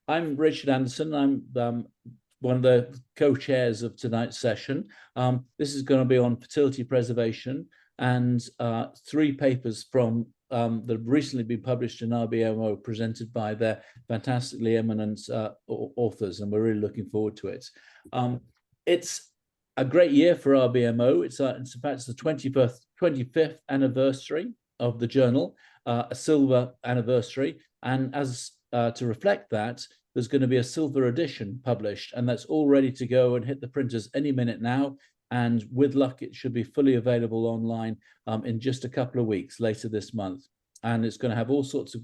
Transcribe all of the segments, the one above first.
I'm Richard Anderson. I'm one of the co-chairs of tonight's session. This is going to be on fertility preservation and 3 papers from that have recently been published in RBMO, presented by their fantastically eminent authors, and we're really looking forward to it. It's a great year for RBMO. It's in fact the 25th anniversary of the journal, a silver anniversary, and as to reflect that, there's going to be a silver edition published, and that's all ready to go and hit the printers any minute now. And with luck, it should be fully available online in just a couple of weeks later this month. And it's going to have all sorts of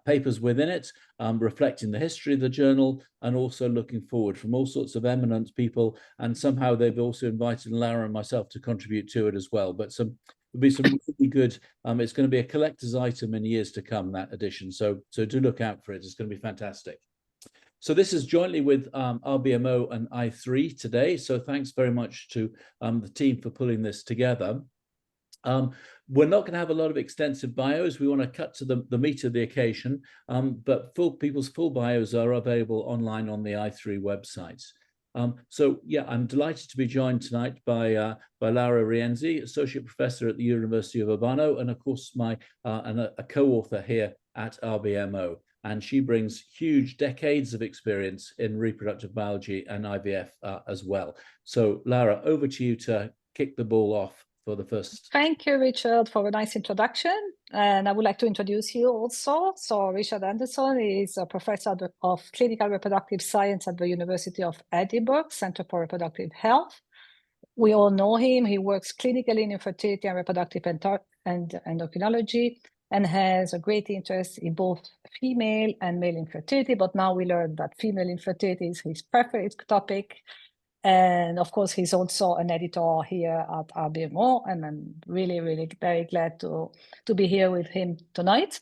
papers within it, reflecting the history of the journal and also looking forward from all sorts of eminent people. And somehow they've also invited Lara and myself to contribute to it as well. But there'll be some really good, it's going to be a collector's item in years to come, that edition. So do look out for it. It's going to be fantastic. So this is jointly with RBMO and I3 today. So thanks very much to the team for pulling this together. We're not going to have a lot of extensive bios. We want to cut to the meat of the occasion, but people's full bios are available online on the I3 website. So yeah, I'm delighted to be joined tonight by Laura Rienzi, Associate Professor at the University of Urbano, and of course a co-author here at RBMO. And she brings huge decades of experience in reproductive biology and IVF as well. So Laura, over to you to kick the ball off for the first. Thank you, Richard, for a nice introduction. And I would like to introduce you also. So Richard Anderson is a professor of clinical reproductive science at the University of Edinburgh, Centre for Reproductive Health. We all know him. He works clinically in infertility and reproductive and endocrinology, and has a great interest in both female and male infertility. But now we learned that female infertility is his preferred topic. And of course, he's also an editor here at RBMO, and I'm really, really very glad to be here with him tonight.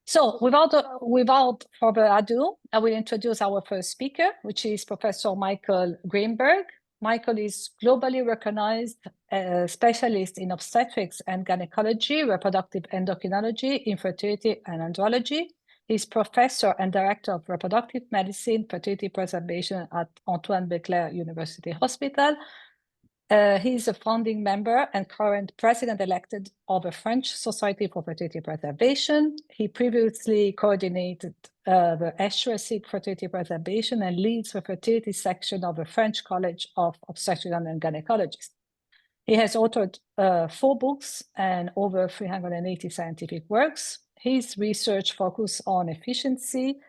So without further ado, I will introduce our first speaker, which is Professor Michaël Grynberg. Michael is globally recognized specialist in obstetrics and gynecology, reproductive endocrinology, infertility, and andrology. He's professor and director of reproductive medicine, fertility preservation at Antoine Béclère University Hospital. He's a founding member and current president-elected of the French Society for Fertility Preservation. He previously coordinated the ESHRE Fertility Preservation and leads the fertility section of the French College of Obstetricians and Gynecologists. He has authored 4 books and over 380 scientific works. His research focuses on efficiency,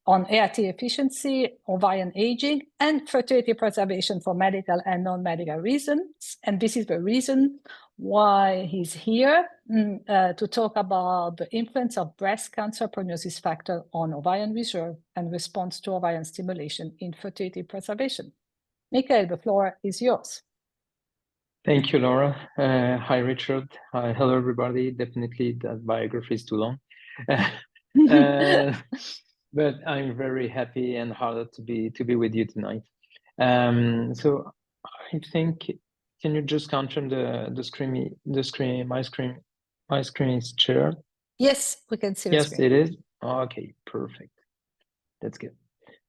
on ART efficiency, ovarian aging, and fertility preservation for medical and non-medical reasons. And this is the reason why he's here to talk about the influence of breast cancer prognosis factor on ovarian reserve and response to ovarian stimulation in fertility preservation. Michaël, the floor is yours. Thank you, Laura. Hi, Richard. Hello, everybody. Definitely that biography is too long. But I'm very happy and honored to be with you tonight. So I think, can you just confirm the screen? My screen is shared. Yes, we can see. Yes, it is. Okay, perfect. That's good.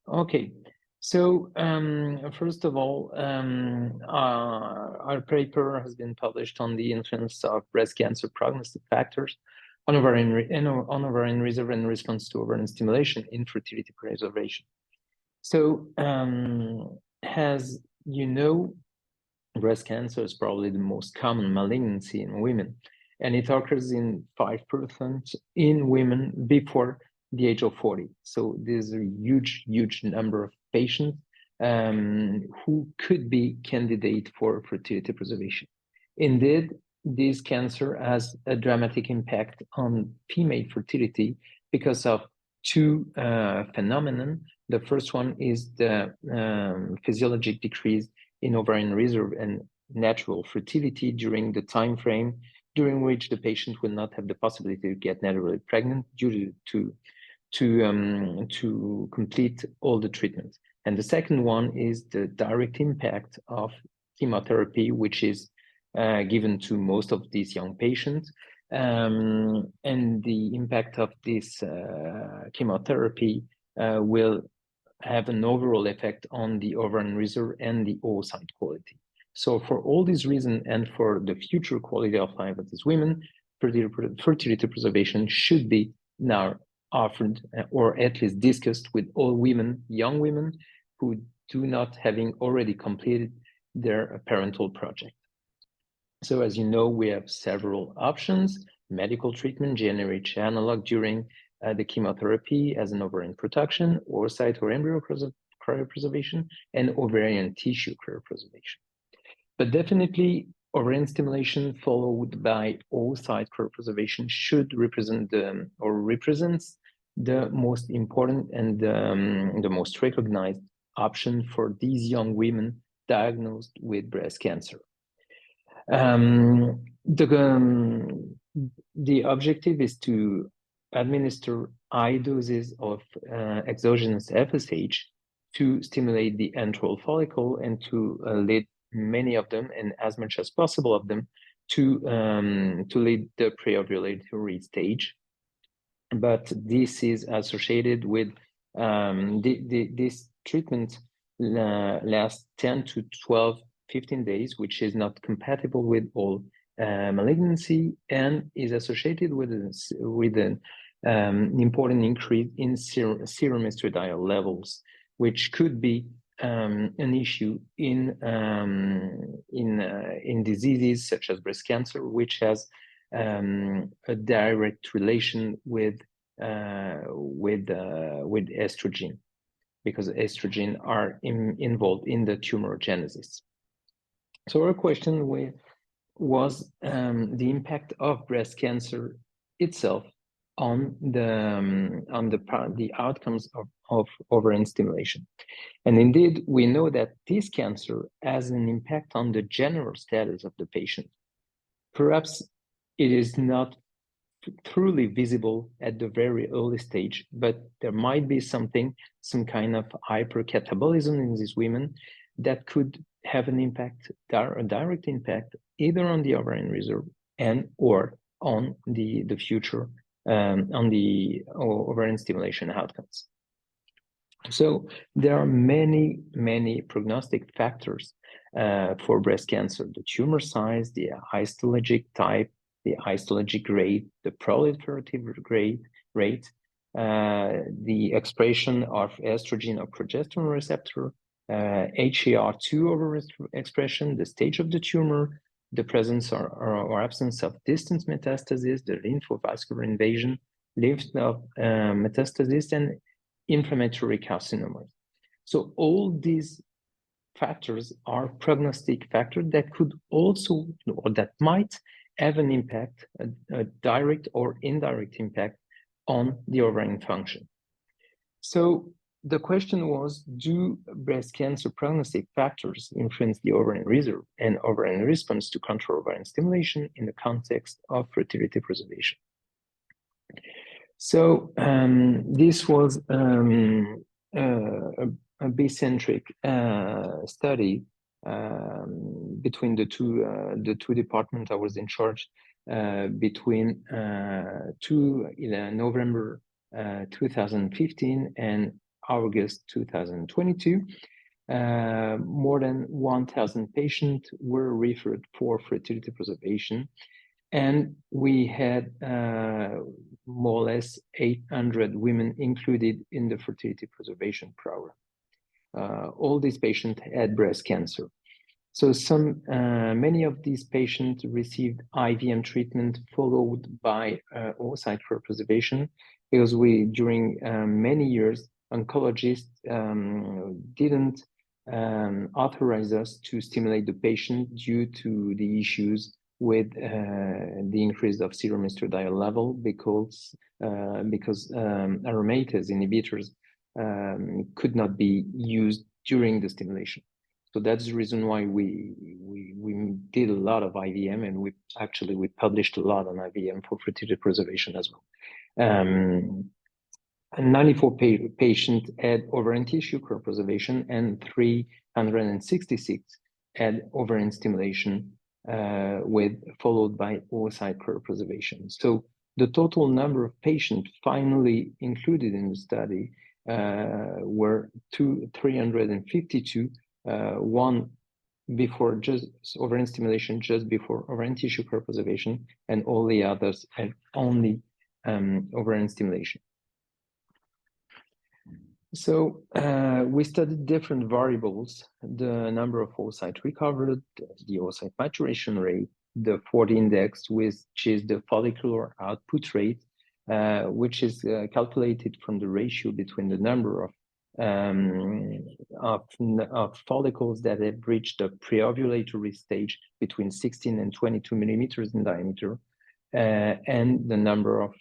Okay. So first of all, our paper has been published on the influence of breast cancer prognostic factors on ovarian reserve and response to ovarian stimulation in fertility preservation. So as you know, breast cancer is probably the most common malignancy in women, and it occurs in 5% in women before the age of 40. So there's a huge number of patients who could be candidate for fertility preservation. Indeed, this cancer has a dramatic impact on female fertility because of 2 phenomena. The first one is the physiologic decrease in ovarian reserve and natural fertility during the time frame during which the patient will not have the possibility to get naturally pregnant due to complete all the treatments. And the second one is the direct impact of chemotherapy, which is given to most of these young patients, and the impact of this chemotherapy will have an overall effect on the ovarian reserve and the oocyte quality. So for all these reasons and for the future quality of life of these women, fertility preservation should be now offered or at least discussed with all women, young women who do not having already completed their parental project. So as you know, we have several options: medical treatment, GnRH analog during the chemotherapy as an ovarian protection, oocyte or embryo cryopreservation, and ovarian tissue cryopreservation. But definitely ovarian stimulation followed by oocyte cryopreservation should represent represents the most important and the most recognized option for these young women diagnosed with breast cancer. The objective is to administer high doses of exogenous FSH to stimulate the antral follicle and to lead many of them, and as much as possible of them, to lead the pre-ovulatory stage. But this is associated with this treatment lasts 10 to 12, 15 days, which is not compatible with all malignancy, and is associated with an important increase in serum estradiol levels, which could be an issue in diseases such as breast cancer, which has a direct relation with estrogen, because estrogen are involved in the tumorigenesis. So our question was the impact of breast cancer itself on the outcomes of ovarian stimulation. And indeed, we know that this cancer has an impact on the general status of the patient. Perhaps it is not truly visible at the very early stage, but there might be some kind of hypercatabolism in these women that could have an impact, a direct impact, either on the ovarian reserve and or on the future, on the ovarian stimulation outcomes. So there are many prognostic factors for breast cancer: the tumor size, the histologic type, the histologic rate, the proliferative rate, the expression of estrogen or progesterone receptor, HER2 overexpression, the stage of the tumor, the presence or absence of distant metastasis, the lymphovascular invasion, lymph node metastasis, and inflammatory carcinomas. So all these factors are prognostic factors that could also, or that might have an impact, a direct or indirect impact on the ovarian function. So the question was, do breast cancer prognostic factors influence the ovarian reserve and ovarian response to control ovarian stimulation in the context of fertility preservation? So this was a bicentric study between the two departments I was in charge between November 2015 and August 2022. More than 1,000 patients were referred for fertility preservation, and we had more or less 800 women included in the fertility preservation program. All these patients had breast cancer. So many of these patients received IVM treatment followed by oocyte cryopreservation, because during many years, oncologists didn't authorize us to stimulate the patient due to the issues with the increase of serum estradiol level, because aromatase inhibitors could not be used during the stimulation. So that's the reason why we did a lot of IVM, and we published a lot on IVM for fertility preservation as well. 94 patients had ovarian tissue cryopreservation, and 366 had ovarian stimulation followed by oocyte cryopreservation. So the total number of patients finally included in the study were 352, one before just ovarian stimulation, just before ovarian tissue cryopreservation, and all the others had only ovarian stimulation. So we studied different variables: the number of oocytes recovered, the oocyte maturation rate, the 40 index, which is the follicular output rate, which is calculated from the ratio between the number of follicles that have reached the pre-ovulatory stage between 16 and 22 millimeters in diameter, and the number of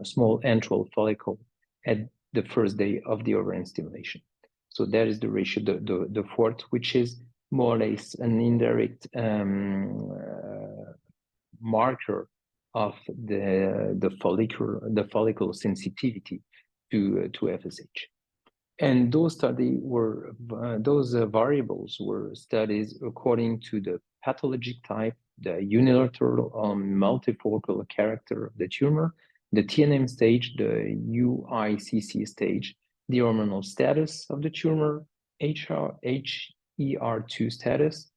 small antral follicles at the first day of the ovarian stimulation. So that is the ratio, the fourth, which is more or less an indirect marker of the follicle sensitivity to FSH. And those variables were studies according to the pathologic type, the unilateral or multifocal character of the tumor, the TNM stage, the UICC stage, the hormonal status of the tumor, HER2 status,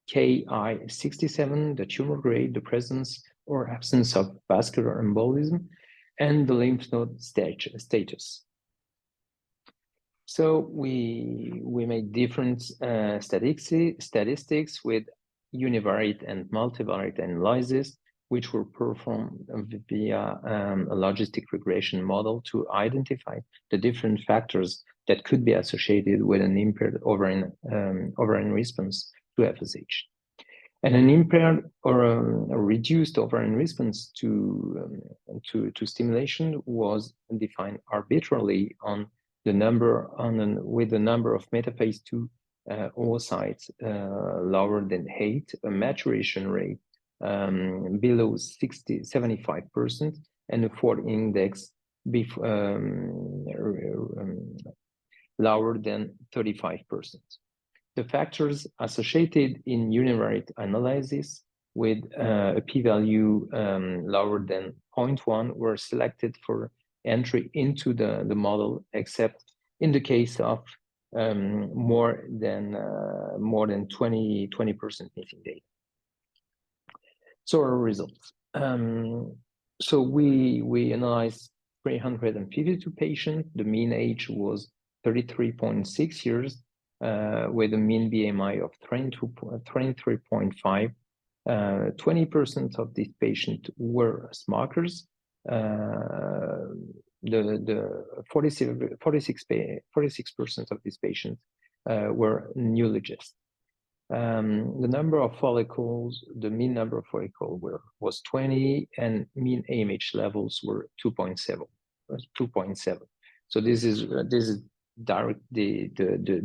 Ki-67, the tumor grade, the presence or absence of vascular embolism, and the lymph node status. So we made different statistics with univariate and multivariate analysis, which were performed via a logistic regression model to identify the different factors that could be associated with an impaired ovarian response to FSH. And an impaired or a reduced ovarian response to stimulation was defined arbitrarily on the number with the number of metaphase 2 oocytes lower than 8, a maturation rate below 75%, and a 4 index lower than 35%. The factors associated in univariate analysis with a p-value lower than 0.1 were selected for entry into the model, except in the case of more than 20% missing data. So our results. So we analyzed 352 patients. The mean age was 33.6 years, with a mean BMI of 23.5. 20% of these patients were smokers. The 46% of these patients were newlogist. The number of follicles, the mean number of follicles was 20, and mean AMH levels were 2.7. So this is direct the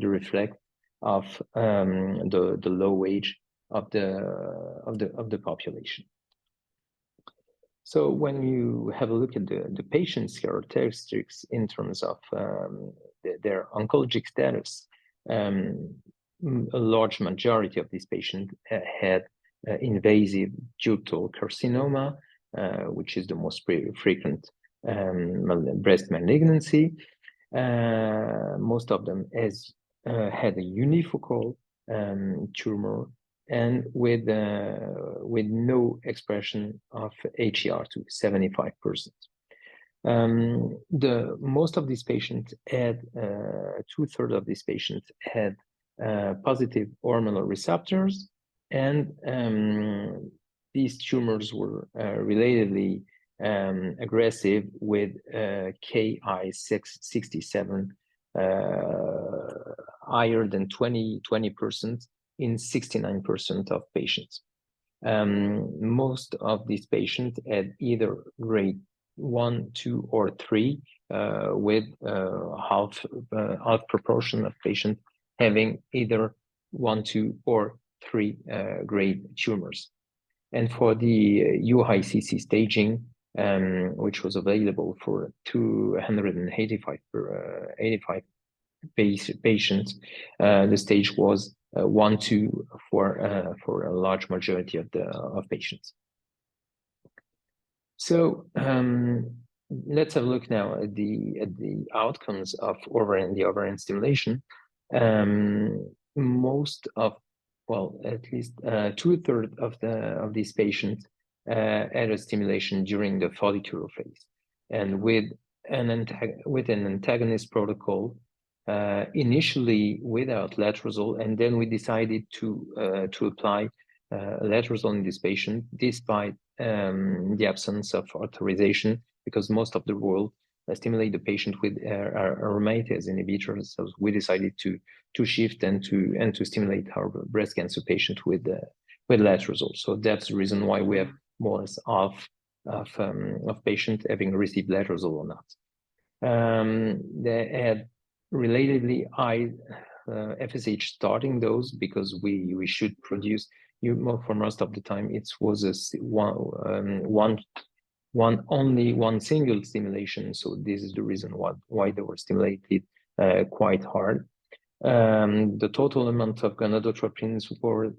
reflect of the low age of the population. So when you have a look at the patient's characteristics in terms of their oncologic status, a large majority of these patients had invasive ductal carcinoma, which is the most frequent breast malignancy. Most of them had a unifocal tumor, and with no expression of HER2, 75%. Most of these patients had 2/3 of these patients had positive hormonal receptors, and these tumors were relatively aggressive with Ki-67 higher than 20% in 69% of patients. Most of these patients had either grade 1, 2, or 3, with half proportion of patients having either 1, 2, or 3 grade tumors. And for the UICC staging, which was available for 285 patients, the stage was 1-2 for a large majority of patients. So let's have a look now at the outcomes of the ovarian stimulation. Most of, well, at least 2/3 of these patients had a stimulation during the follicular phase, and with an antagonist protocol, initially without letrozole, and then we decided to apply letrozole in this patient despite the absence of authorization, because most of the world stimulate the patient with aromatase inhibitors. So we decided to shift and to stimulate our breast cancer patient with letrozole. So that's the reason why we have more or less half of patients having received letrozole or not. They had relatively high FSH starting dose, because we should produce, for most of the time it was only one single stimulation. So this is the reason why they were stimulated quite hard. The total amount of gonadotropins were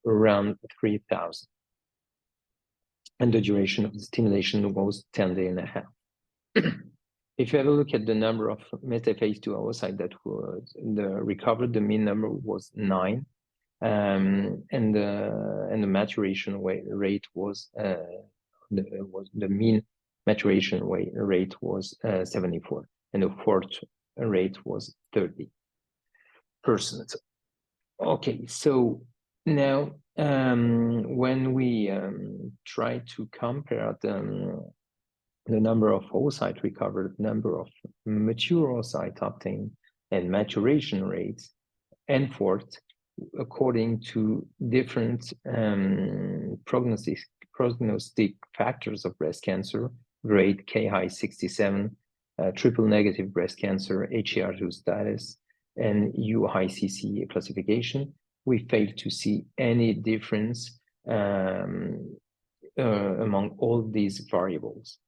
around 3,000, and the duration of the stimulation was 10 days and a half. If you have a look at the number of metaphase 2 oocyte that was recovered, the mean number was 9, and the maturation rate was the mean maturation rate was 74, and the fourth rate was 30%. Okay, so now when we try to compare the number of oocyte recovered, number of mature oocyte obtained, and maturation rates, and forth, according to different prognostic factors of breast cancer, grade Ki-67, triple negative breast cancer, HER2 status, and UICC classification, we failed to see any difference among all these variables.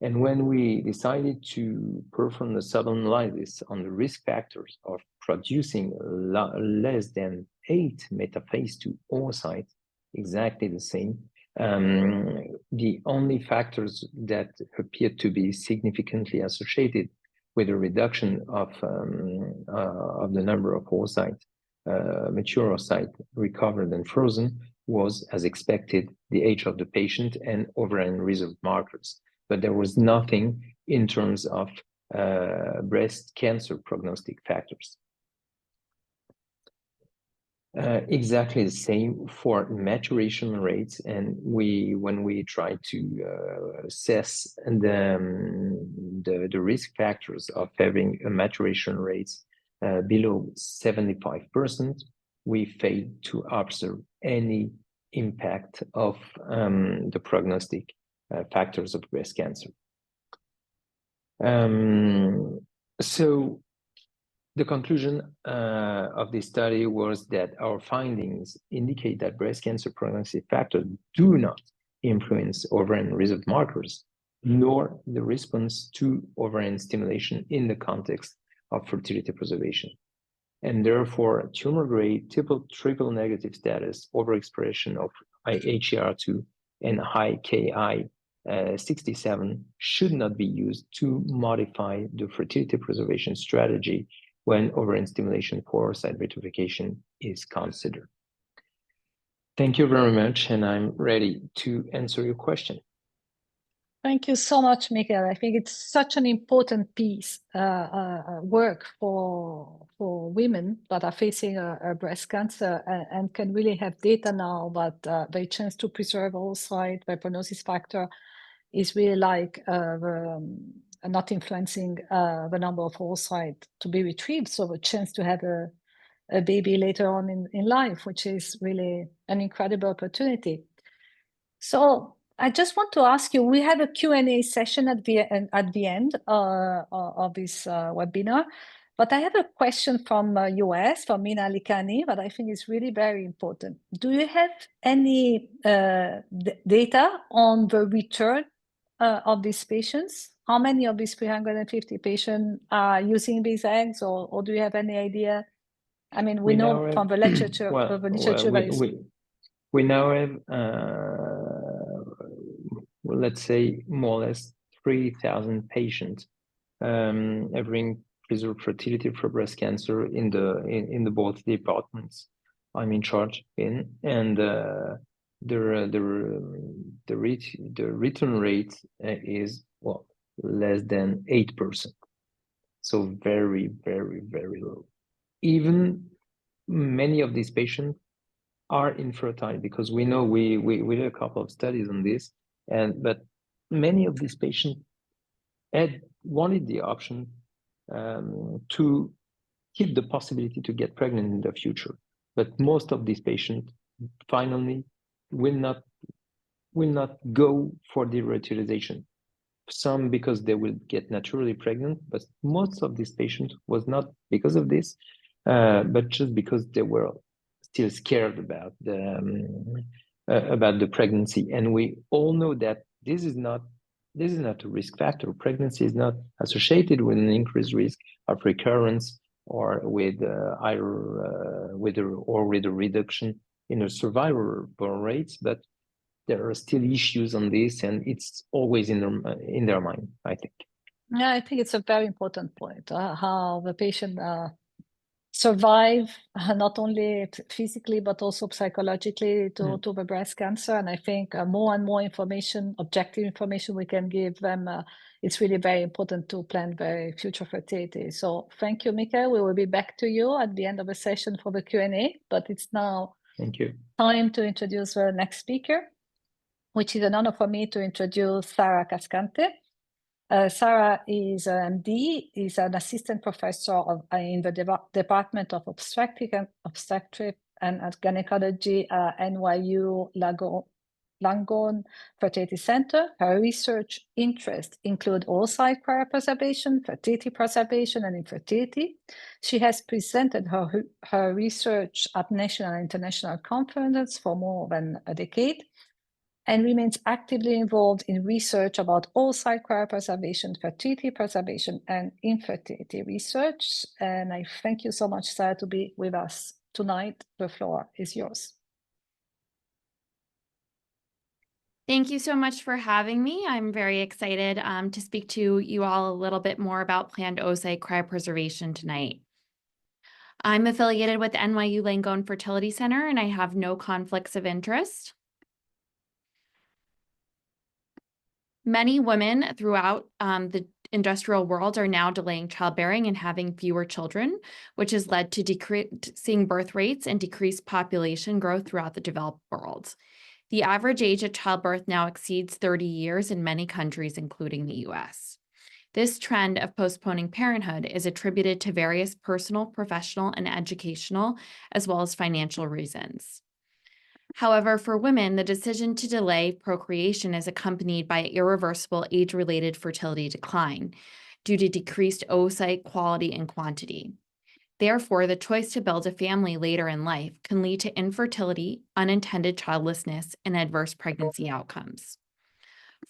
And when we decided to perform the sub-analysis on the risk factors of producing less than 8 metaphase 2 oocytes, exactly the same, the only factors that appeared to be significantly associated with a reduction of the number of oocytes, mature oocyte recovered and frozen, was, as expected, the age of the patient and ovarian reserve markers. But there was nothing in terms of breast cancer prognostic factors. Exactly the same for maturation rates, and when we try to assess the risk factors of having a maturation rates below 75%, we failed to observe any impact of the prognostic factors of breast cancer. So the conclusion of this study was that our findings indicate that breast cancer prognostic factors do not influence ovarian reserve markers, nor the response to ovarian stimulation in the context of fertility preservation. And therefore, tumor grade, triple negative status, overexpression of HER2, and high Ki-67 should not be used to modify the fertility preservation strategy when ovarian stimulation for oocyte vitrification is considered. Thank you very much, and I'm ready to answer your question. Thank you so much, Michaël. I think it's such an important piece work for women that are facing a breast cancer and can really have data now, but the chance to preserve oocyte by prognosis factor is really like not influencing the number of oocyte to be retrieved. So the chance to have a baby later on in life, which is really an incredible opportunity. So I just want to ask you, we have a Q&A session at the end of this webinar, but I have a question from US, from Mina Likani, that I think is really very important. Do you have any data on the return of these patients? How many of these 350 patients are using these eggs, or do you have any idea I mean, we know from the literature, we now have, let's say, more or less 3,000 patients having preserved fertility for breast cancer in the both departments I'm in charge in, and the return rate is less than 8%, so very, very, very low. Even many of these patients are infertile, because we know we did a couple of studies on this, but many of these patients wanted the option to keep the possibility to get pregnant in the future, but most of these patients finally will not go for the reutilization. Some because they will get naturally pregnant, but most of these patients was not because of this, but just because they were still scared about the pregnancy. And we all know that this is not a risk factor. Pregnancy is not associated with an increased risk of recurrence or with a reduction in the survival rates, but there are still issues on this, and it's always in their mind, I think. Yeah, I think it's a very important point, how the patient survive not only physically but also psychologically to the breast cancer. And I think more and more information, objective information we can give them, it's really very important to plan their future fertility. So thank you, Michaël. We will be back to you at the end of the session for the Q&A, but it's now time to introduce the next speaker, which is an honor for me to introduce Sarah Cascante. Sarah is an MD, is an assistant professor in the Department of Obstetric and Gynecology at NYU Langone Fertility Center. Her research interests include oocyte cryopreservation, fertility preservation, and infertility. She has presented her research at national and international conferences for more than a decade, and remains actively involved in research about oocyte cryopreservation, fertility preservation, and infertility research. And I thank you so much, Sarah, to be with us tonight. The floor is yours. Thank you so much for having me. I'm very excited to speak to you all a little bit more about planned oocyte cryopreservation tonight. I'm affiliated with NYU Langone Fertility Center, and I have no conflicts of interest. Many women throughout the industrial world are now delaying childbearing and having fewer children, which has led to decreasing birth rates and decreased population growth throughout the developed world. The average age of childbirth now exceeds 30 years in many countries, including the US. This trend of postponing parenthood is attributed to various personal, professional, and educational, as well as financial reasons. However, for women, the decision to delay procreation is accompanied by irreversible age-related fertility decline due to decreased oocyte quality and quantity. Therefore, the choice to build a family later in life can lead to infertility, unintended childlessness, and adverse pregnancy outcomes.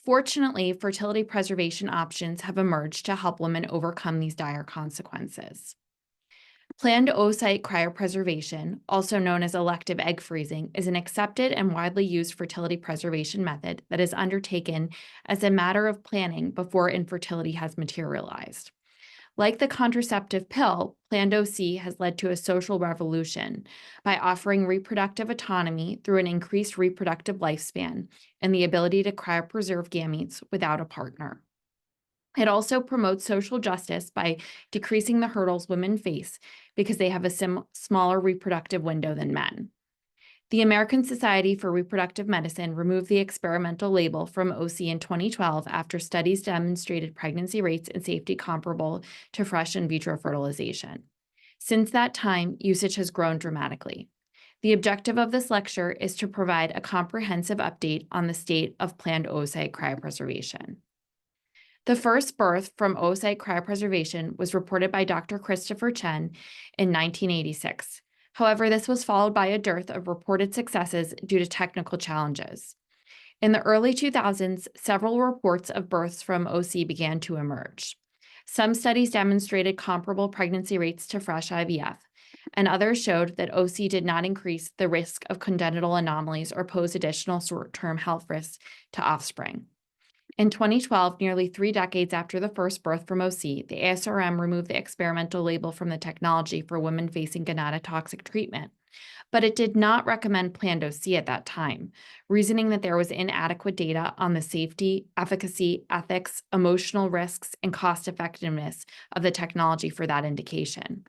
Fortunately, fertility preservation options have emerged to help women overcome these dire consequences. Planned oocyte cryopreservation, also known as elective egg freezing, is an accepted and widely used fertility preservation method that is undertaken as a matter of planning before infertility has materialized. Like the contraceptive pill, planned OC has led to a social revolution by offering reproductive autonomy through an increased reproductive lifespan and the ability to cryopreserve gametes without a partner. It also promotes social justice by decreasing the hurdles women face because they have a smaller reproductive window than men. The American Society for Reproductive Medicine removed the experimental label from OC in 2012 after studies demonstrated pregnancy rates and safety comparable to fresh in vitro fertilization. Since that time, usage has grown dramatically. The objective of this lecture is to provide a comprehensive update on the state of planned oocyte cryopreservation. The first birth from oocyte cryopreservation was reported by Dr. Christopher Chen in 1986. However, this was followed by a dearth of reported successes due to technical challenges. In the early 2000s, several reports of births from OC began to emerge. Some studies demonstrated comparable pregnancy rates to fresh IVF, and others showed that OC did not increase the risk of congenital anomalies or pose additional short-term health risks to offspring. In 2012, nearly 3 decades after the first birth from OC, the ASRM removed the experimental label from the technology for women facing gonadotoxic treatment, but it did not recommend planned OC at that time, reasoning that there was inadequate data on the safety, efficacy, ethics, emotional risks, and cost-effectiveness of the technology for that indication.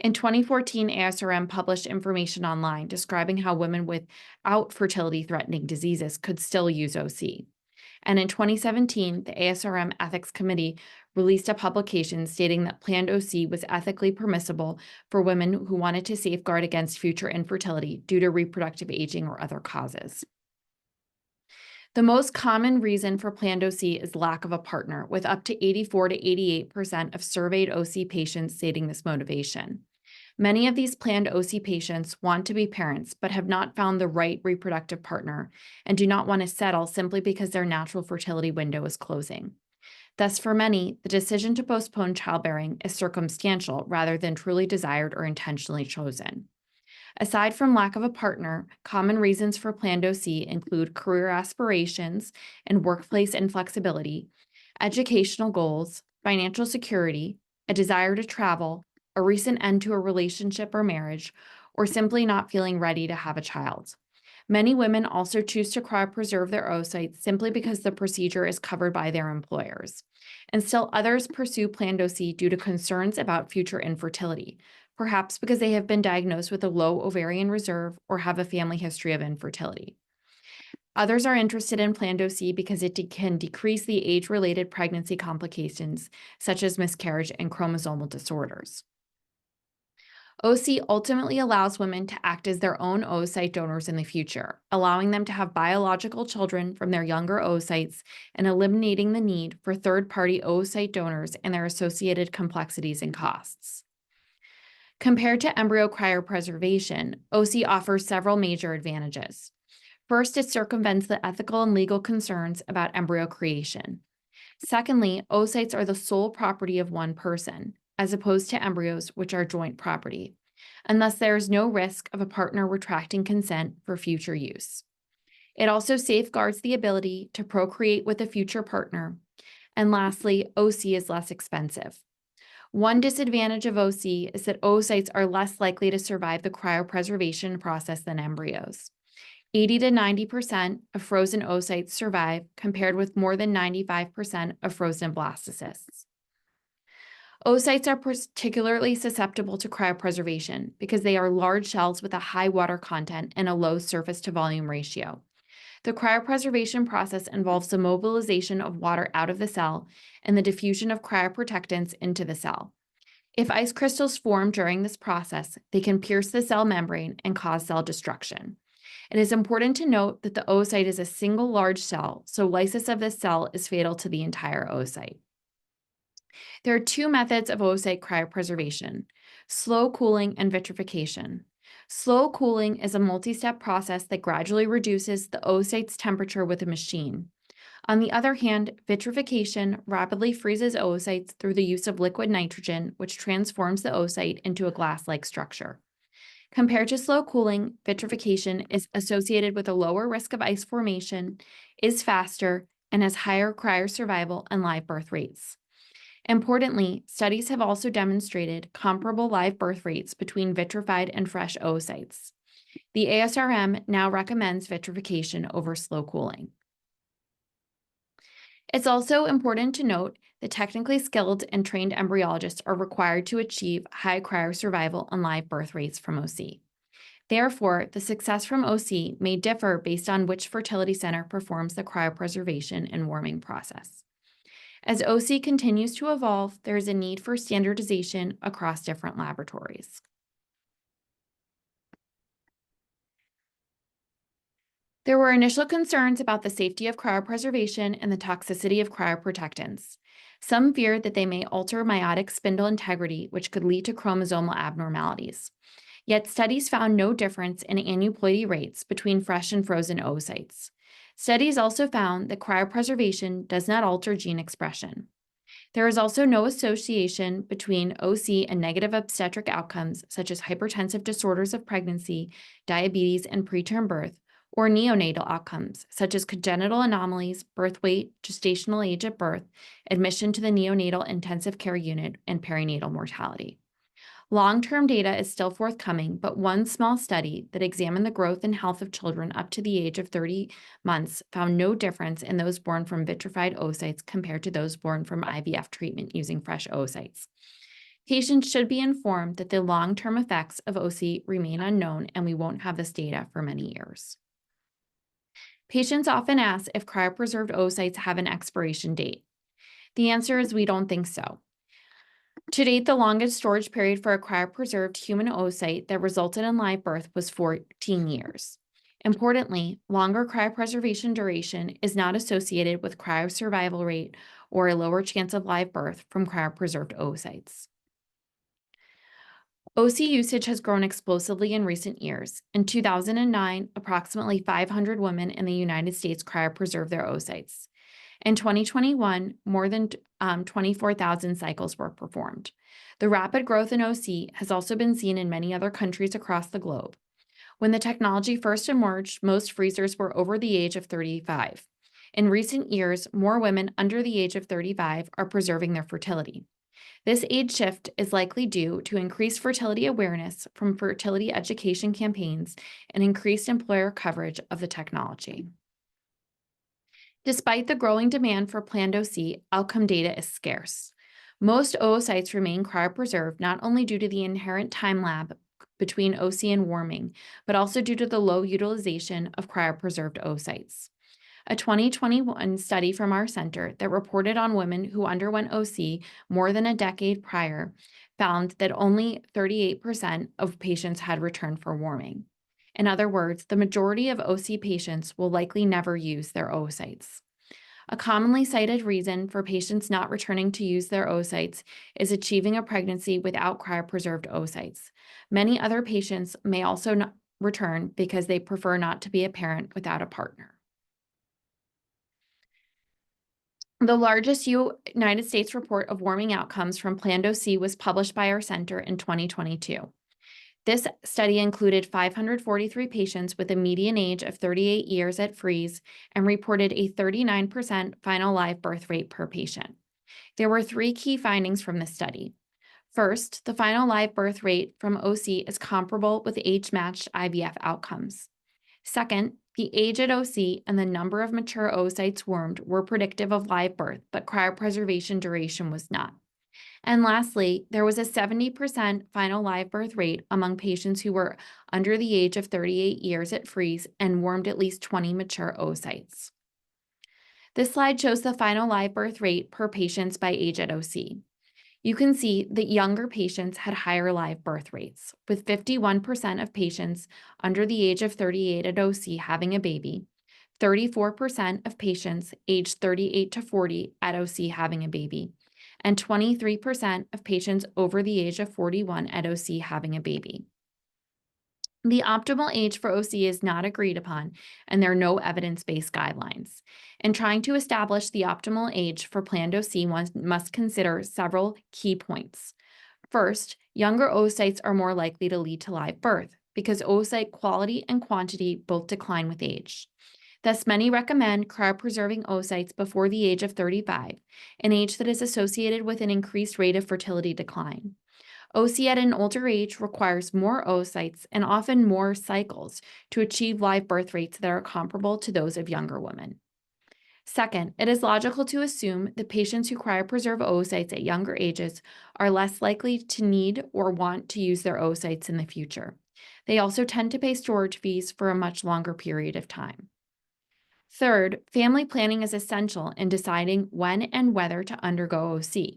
In 2014, ASRM published information online describing how women without fertility-threatening diseases could still use OC. And in 2017, the ASRM Ethics Committee released a publication stating that planned OC was ethically permissible for women who wanted to safeguard against future infertility due to reproductive aging or other causes. The most common reason for planned OC is lack of a partner, with up to 84 to 88% of surveyed OC patients stating this motivation. Many of these planned OC patients want to be parents, but have not found the right reproductive partner and do not want to settle simply because their natural fertility window is closing. Thus, for many, the decision to postpone childbearing is circumstantial rather than truly desired or intentionally chosen. Aside from lack of a partner, common reasons for planned OC include career aspirations and workplace inflexibility, educational goals, financial security, a desire to travel, a recent end to a relationship or marriage, or simply not feeling ready to have a child. Many women also choose to cryopreserve their oocytes simply because the procedure is covered by their employers. And still others pursue planned OC due to concerns about future infertility, perhaps because they have been diagnosed with a low ovarian reserve or have a family history of infertility. Others are interested in planned OC because it can decrease the age-related pregnancy complications, such as miscarriage and chromosomal disorders. OC ultimately allows women to act as their own oocyte donors in the future, allowing them to have biological children from their younger oocytes and eliminating the need for third-party oocyte donors and their associated complexities and costs. Compared to embryo cryopreservation, OC offers several major advantages. First, it circumvents the ethical and legal concerns about embryo creation. Secondly, oocytes are the sole property of one person, as opposed to embryos, which are joint property, and thus there is no risk of a partner retracting consent for future use. It also safeguards the ability to procreate with a future partner. And lastly, OC is less expensive. One disadvantage of OC is that oocytes are less likely to survive the cryopreservation process than embryos. 80 to 90% of frozen oocytes survive, compared with more than 95% of frozen blastocysts. Oocytes are particularly susceptible to cryopreservation because they are large cells with a high water content and a low surface to volume ratio. The cryopreservation process involves the mobilization of water out of the cell and the diffusion of cryoprotectants into the cell. If ice crystals form during this process, they can pierce the cell membrane and cause cell destruction. It is important to note that the oocyte is a single large cell, so lysis of this cell is fatal to the entire oocyte. There are 2 methods of oocyte cryopreservation: slow cooling and vitrification. Slow cooling is a multi-step process that gradually reduces the oocyte's temperature with a machine. On the other hand, vitrification rapidly freezes oocytes through the use of liquid nitrogen, which transforms the oocyte into a glass-like structure. Compared to slow cooling, vitrification is associated with a lower risk of ice formation, is faster, and has higher cryosurvival and live birth rates. Importantly, studies have also demonstrated comparable live birth rates between vitrified and fresh oocytes. The ASRM now recommends vitrification over slow cooling. It's also important to note that technically skilled and trained embryologists are required to achieve high cryosurvival and live birth rates from OC. Therefore, the success from OC may differ based on which fertility center performs the cryopreservation and warming process. As OC continues to evolve, there is a need for standardization across different laboratories. There were initial concerns about the safety of cryopreservation and the toxicity of cryoprotectants. Some feared that they may alter meiotic spindle integrity, which could lead to chromosomal abnormalities. Yet studies found no difference in aneuploidy rates between fresh and frozen oocytes. Studies also found that cryopreservation does not alter gene expression. There is also no association between OC and negative obstetric outcomes, such as hypertensive disorders of pregnancy, diabetes, and preterm birth, or neonatal outcomes, such as congenital anomalies, birth weight, gestational age at birth, admission to the neonatal intensive care unit, and perinatal mortality. Long-term data is still forthcoming, but one small study that examined the growth and health of children up to the age of 30 months found no difference in those born from vitrified oocytes compared to those born from IVF treatment using fresh oocytes. Patients should be informed that the long-term effects of OC remain unknown, and we won't have this data for many years. Patients often ask if cryopreserved oocytes have an expiration date. The answer is we don't think so. To date, the longest storage period for a cryopreserved human oocyte that resulted in live birth was 14 years. Importantly, longer cryopreservation duration is not associated with cryosurvival rate or a lower chance of live birth from cryopreserved oocytes. OC usage has grown explosively in recent years. In 2009, approximately 500 women in the United States cryopreserved their oocytes. In 2021, more than 24,000 cycles were performed. The rapid growth in OC has also been seen in many other countries across the globe. When the technology first emerged, most freezers were over the age of 35. In recent years, more women under the age of 35 are preserving their fertility. This age shift is likely due to increased fertility awareness from fertility education campaigns and increased employer coverage of the technology. Despite the growing demand for planned OC, outcome data is scarce. Most oocytes remain cryopreserved not only due to the inherent time lag between OC and warming, but also due to the low utilization of cryopreserved oocytes. A 2021 study from our center that reported on women who underwent OC more than a decade prior found that only 38% of patients had returned for warming. In other words, the majority of OC patients will likely never use their oocytes. A commonly cited reason for patients not returning to use their oocytes is achieving a pregnancy without cryopreserved oocytes. Many other patients may also not return because they prefer not to be a parent without a partner. The largest United States report of warming outcomes from planned OC was published by our center in 2022. This study included 543 patients with a median age of 38 years at freeze and reported a 39% final live birth rate per patient. There were 3 key findings from this study. First, the final live birth rate from OC is comparable with age-matched IVF outcomes. Second, the age at OC and the number of mature oocytes warmed were predictive of live birth, but cryopreservation duration was not. And lastly, there was a 70% final live birth rate among patients who were under the age of 38 years at freeze and warmed at least 20 mature oocytes. This slide shows the final live birth rate per patients by age at OC. You can see that younger patients had higher live birth rates, with 51% of patients under the age of 38 at OC having a baby, 34% of patients aged 38 to 40 at OC having a baby, and 23% of patients over the age of 41 at OC having a baby. The optimal age for OC is not agreed upon, and there are no evidence-based guidelines. In trying to establish the optimal age for planned OC, one must consider several key points. First, younger oocytes are more likely to lead to live birth because oocyte quality and quantity both decline with age. Thus, many recommend cryopreserving oocytes before the age of 35, an age that is associated with an increased rate of fertility decline. OC at an older age requires more oocytes and often more cycles to achieve live birth rates that are comparable to those of younger women. Second, it is logical to assume that patients who cryopreserve oocytes at younger ages are less likely to need or want to use their oocytes in the future. They also tend to pay storage fees for a much longer period of time. Third, family planning is essential in deciding when and whether to undergo OC.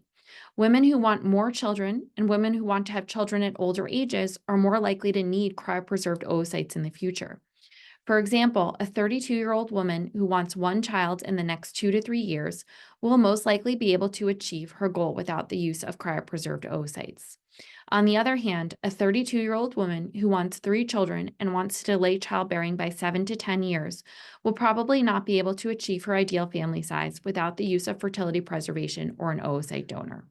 Women who want more children and women who want to have children at older ages are more likely to need cryopreserved oocytes in the future. For example, a 32-year-old woman who wants one child in the next 2 to 3 years will most likely be able to achieve her goal without the use of cryopreserved oocytes. On the other hand, a 32-year-old woman who wants 3 children and wants to delay childbearing by 7 to 10 years will probably not be able to achieve her ideal family size without the use of fertility preservation or an oocyte donor.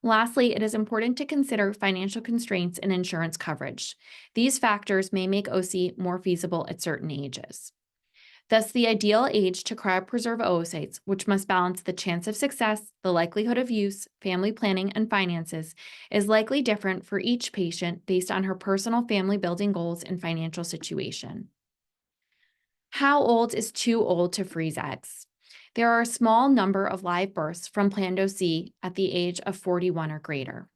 Lastly, it is important to consider financial constraints and insurance coverage. These factors may make OC more feasible at certain ages. Thus, the ideal age to cryopreserve oocytes, which must balance the chance of success, the likelihood of use, family planning, and finances, is likely different for each patient based on her personal family building goals and financial situation. How old is too old to freeze eggs? There are a small number of live births from planned OC at the age of 41 or greater.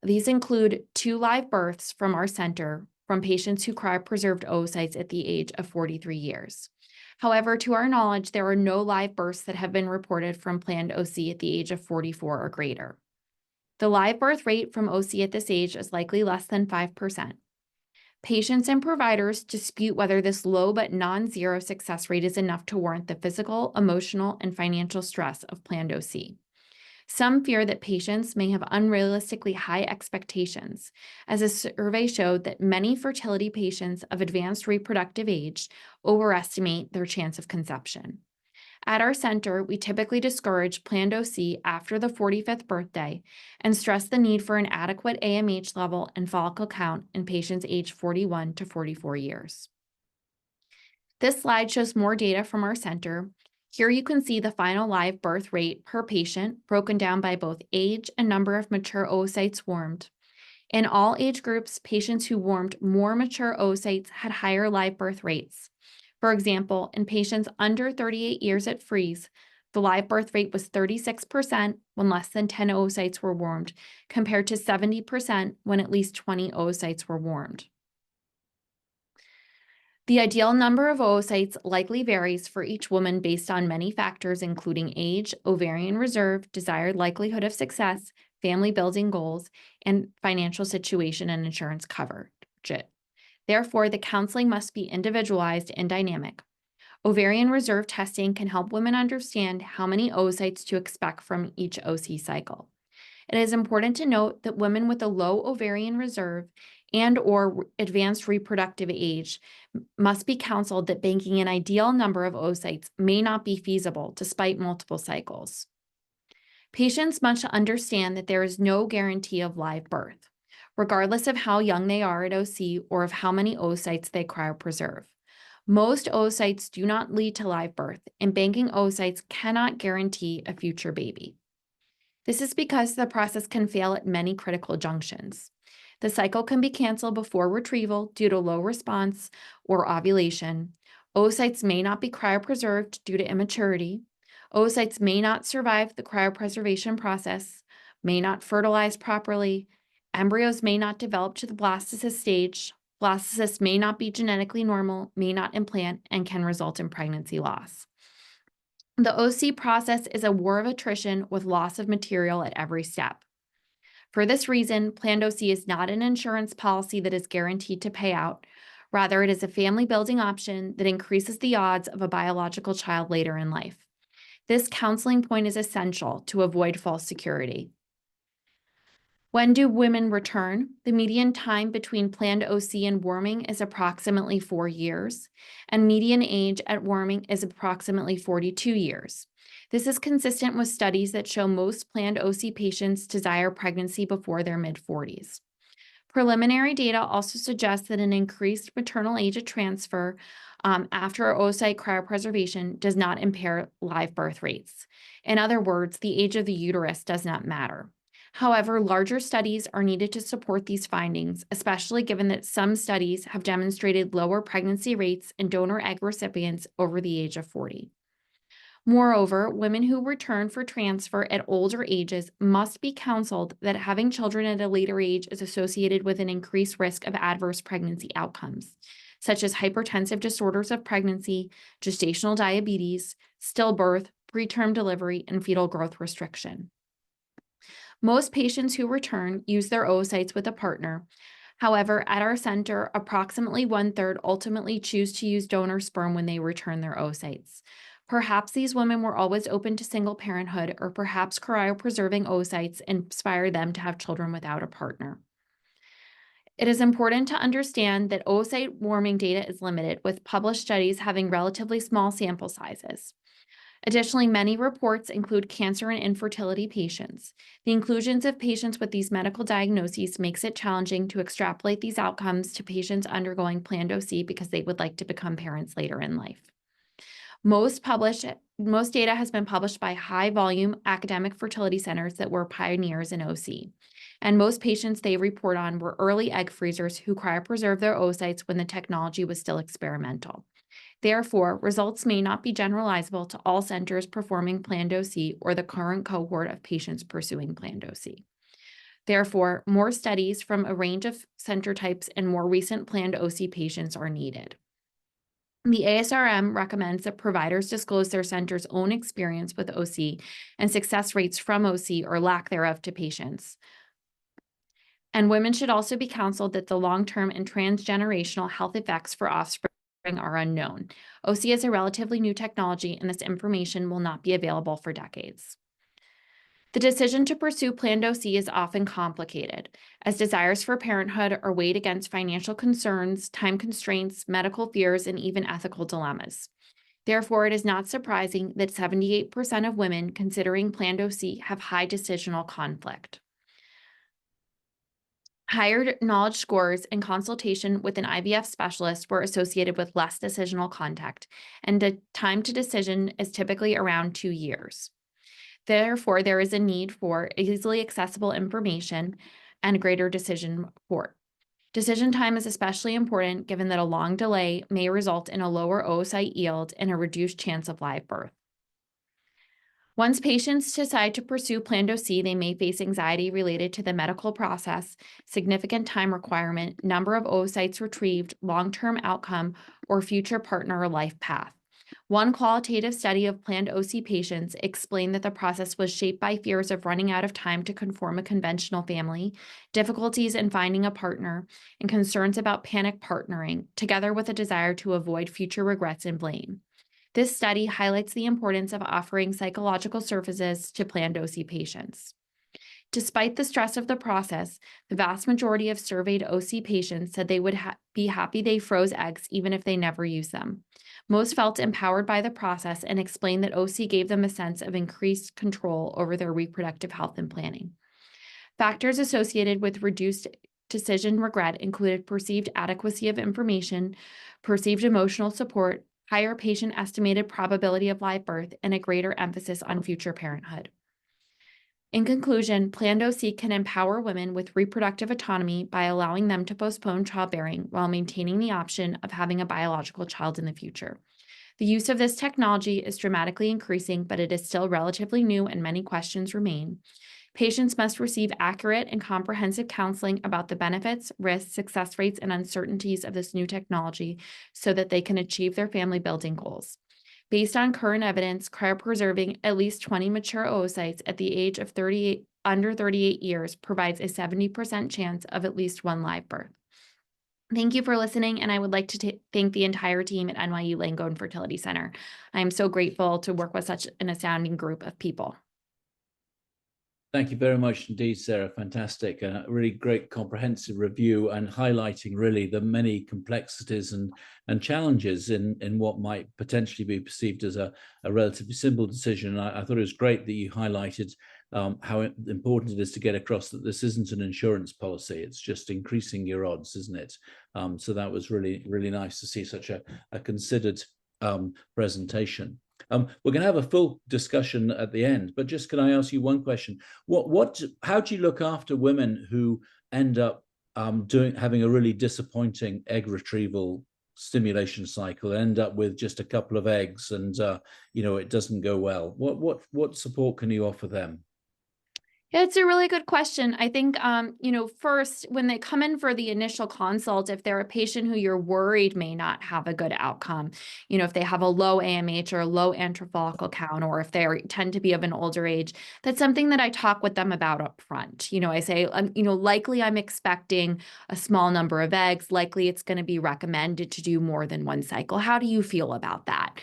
These include 2 live births from our center from patients who cryopreserved oocytes at the age of 43 years. However, to our knowledge, there are no live births that have been reported from planned OC at the age of 44 or greater. The live birth rate from OC at this age is likely less than 5%. Patients and providers dispute whether this low but non-zero success rate is enough to warrant the physical, emotional, and financial stress of planned OC. Some fear that patients may have unrealistically high expectations, as a survey showed that many fertility patients of advanced reproductive age overestimate their chance of conception. At our center, we typically discourage planned OC after the 45th birthday and stress the need for an adequate AMH level and follicle count in patients aged 41 to 44 years. This slide shows more data from our center. Here you can see the final live birth rate per patient broken down by both age and number of mature oocytes warmed. In all age groups, patients who warmed more mature oocytes had higher live birth rates. For example, in patients under 38 years at freeze, the live birth rate was 36% when less than 10 oocytes were warmed, compared to 70% when at least 20 oocytes were warmed. The ideal number of oocytes likely varies for each woman based on many factors, including age, ovarian reserve, desired likelihood of success, family building goals, and financial situation and insurance coverage. Therefore, the counseling must be individualized and dynamic. Ovarian reserve testing can help women understand how many oocytes to expect from each OC cycle. It is important to note that women with a low ovarian reserve and/or advanced reproductive age must be counseled that banking an ideal number of oocytes may not be feasible despite multiple cycles. Patients must understand that there is no guarantee of live birth, regardless of how young they are at OC or of how many oocytes they cryopreserve. Most oocytes do not lead to live birth, and banking oocytes cannot guarantee a future baby. This is because the process can fail at many critical junctions. The cycle can be canceled before retrieval due to low response or ovulation. Oocytes may not be cryopreserved due to immaturity. Oocytes may not survive the cryopreservation process, may not fertilize properly. Embryos may not develop to the blastocyst stage. Blastocysts may not be genetically normal, may not implant, and can result in pregnancy loss. The OC process is a war of attrition with loss of material at every step. For this reason, planned OC is not an insurance policy that is guaranteed to pay out. Rather, it is a family building option that increases the odds of a biological child later in life. This counseling point is essential to avoid false security. When do women return? The median time between planned OC and warming is approximately 4 years, and median age at warming is approximately 42 years. This is consistent with studies that show most planned OC patients desire pregnancy before their mid-40s. Preliminary data also suggests that an increased maternal age at transfer after oocyte cryopreservation does not impair live birth rates. In other words, the age of the uterus does not matter. However, larger studies are needed to support these findings, especially given that some studies have demonstrated lower pregnancy rates in donor egg recipients over the age of 40. Moreover, women who return for transfer at older ages must be counseled that having children at a later age is associated with an increased risk of adverse pregnancy outcomes, such as hypertensive disorders of pregnancy, gestational diabetes, stillbirth, preterm delivery, and fetal growth restriction. Most patients who return use their oocytes with a partner. However, at our center, approximately 1/3 ultimately choose to use donor sperm when they return their oocytes. Perhaps these women were always open to single parenthood, or perhaps cryopreserving oocytes inspired them to have children without a partner. It is important to understand that oocyte warming data is limited, with published studies having relatively small sample sizes. Additionally, many reports include cancer and infertility patients. The inclusions of patients with these medical diagnoses makes it challenging to extrapolate these outcomes to patients undergoing planned OC because they would like to become parents later in life. Most data has been published by high-volume academic fertility centers that were pioneers in OC. And most patients they report on were early egg freezers who cryopreserved their oocytes when the technology was still experimental. Therefore, results may not be generalizable to all centers performing planned OC or the current cohort of patients pursuing planned OC. Therefore, more studies from a range of center types and more recent planned OC patients are needed. The ASRM recommends that providers disclose their center's own experience with OC and success rates from OC or lack thereof to patients. And women should also be counseled that the long-term and transgenerational health effects for offspring are unknown. OC is a relatively new technology, and this information will not be available for decades. The decision to pursue planned OC is often complicated, as desires for parenthood are weighed against financial concerns, time constraints, medical fears, and even ethical dilemmas. Therefore, it is not surprising that 78% of women considering planned OC have high decisional conflict. Higher knowledge scores and consultation with an IVF specialist were associated with less decisional contact, and the time to decision is typically around 2 years. Therefore, there is a need for easily accessible information and greater decision support. Decision time is especially important given that a long delay may result in a lower oocyte yield and a reduced chance of live birth. Once patients decide to pursue planned OC, they may face anxiety related to the medical process, significant time requirement, number of oocytes retrieved, long-term outcome, or future partner or life path. One qualitative study of planned OC patients explained that the process was shaped by fears of running out of time to conform a conventional family, difficulties in finding a partner, and concerns about panic partnering, together with a desire to avoid future regrets and blame. This study highlights the importance of offering psychological services to planned OC patients. Despite the stress of the process, the vast majority of surveyed OC patients said they would be happy they froze eggs even if they never used them. Most felt empowered by the process and explained that OC gave them a sense of increased control over their reproductive health and planning. Factors associated with reduced decision regret included perceived adequacy of information, perceived emotional support, higher patient estimated probability of live birth, and a greater emphasis on future parenthood. In conclusion, planned OC can empower women with reproductive autonomy by allowing them to postpone childbearing while maintaining the option of having a biological child in the future. The use of this technology is dramatically increasing, but it is still relatively new and many questions remain. Patients must receive accurate and comprehensive counseling about the benefits, risks, success rates, and uncertainties of this new technology so that they can achieve their family building goals. Based on current evidence, cryopreserving at least 20 mature oocytes at the age of under 38 years provides a 70% chance of at least one live birth. Thank you for listening, and I would like to thank the entire team at NYU Langone Fertility Center. I am so grateful to work with such an astounding group of people. Thank you very much indeed, Sarah. Fantastic. A really great comprehensive review and highlighting really the many complexities and challenges in what might potentially be perceived as a relatively simple decision. I thought it was great that you highlighted how important it is to get across that this isn't an insurance policy. It's just increasing your odds, isn't it? So that was really, really nice to see such a considered presentation. We're going to have a full discussion at the end, but just can I ask you one question? How do you look after women who end up having a really disappointing egg retrieval stimulation cycle, end up with just a couple of eggs, and it doesn't go well? What support can you offer them? It's a really good question. I think, first, when they come in for the initial consult, if they're a patient who you're worried may not have a good outcome, if they have a low AMH or a low antral follicle count, or if they tend to be of an older age, that's something that I talk with them about up front. I say, likely I'm expecting a small number of eggs. Likely it's going to be recommended to do more than one cycle. How do you feel about that?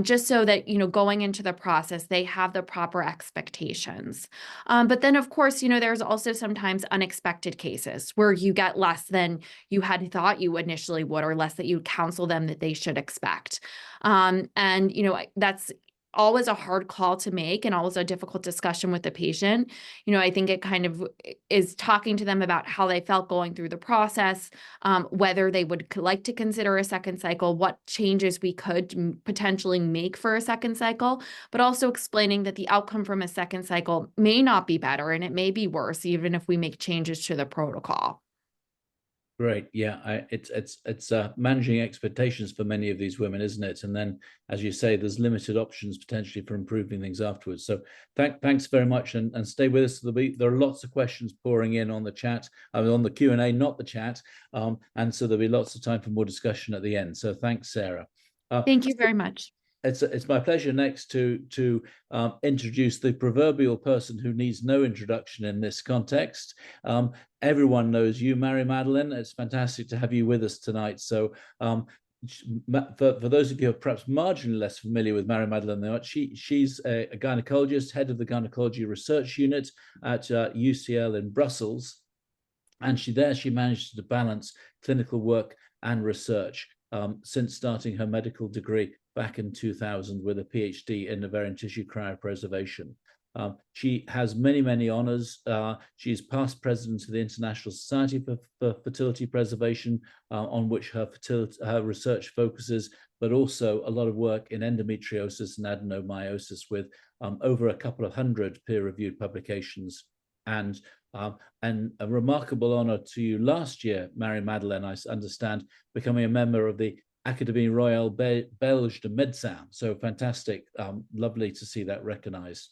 Just so that, going into the process, they have the proper expectations. But then, of course, there's also sometimes unexpected cases where you get less than you had thought you initially would, or less that you counsel them that they should expect. That's always a hard call to make and always a difficult discussion with the patient. I think it kind of is talking to them about how they felt going through the process, whether they would like to consider a second cycle, what changes we could potentially make for a second cycle, but also explaining that the outcome from a second cycle may not be better and it may be worse, even if we make changes to the protocol. Great. Yeah, it's managing expectations for many of these women, isn't it? And then, as you say, there's limited options potentially for improving things afterwards. So thanks very much, and stay with us. There are lots of questions pouring in on the chat, on the Q&A, not the chat, and so there'll be lots of time for more discussion at the end. So thanks, Sarah. Thank you very much. It's my pleasure next to introduce the proverbial person who needs no introduction in this context. Everyone knows you, Marie-Madeleine. It's fantastic to have you with us tonight. So for those of you who are perhaps marginally less familiar with Marie-Madeleine, she's a gynecologist, head of the gynecology research unit at UCL in Brussels. And she managed to balance clinical work and research since starting her medical degree back in 2000 with a PhD in ovarian tissue cryopreservation. She has many honors. She's past president of the International Society for Fertility Preservation, on which her research focuses, but also a lot of work in endometriosis and adenomyosis with over a couple of hundred peer-reviewed publications. And a remarkable honor to you last year, Marie-Madeleine, I understand, becoming a member of the Académie Royale Belge de Médecins. So fantastic, lovely to see that recognized.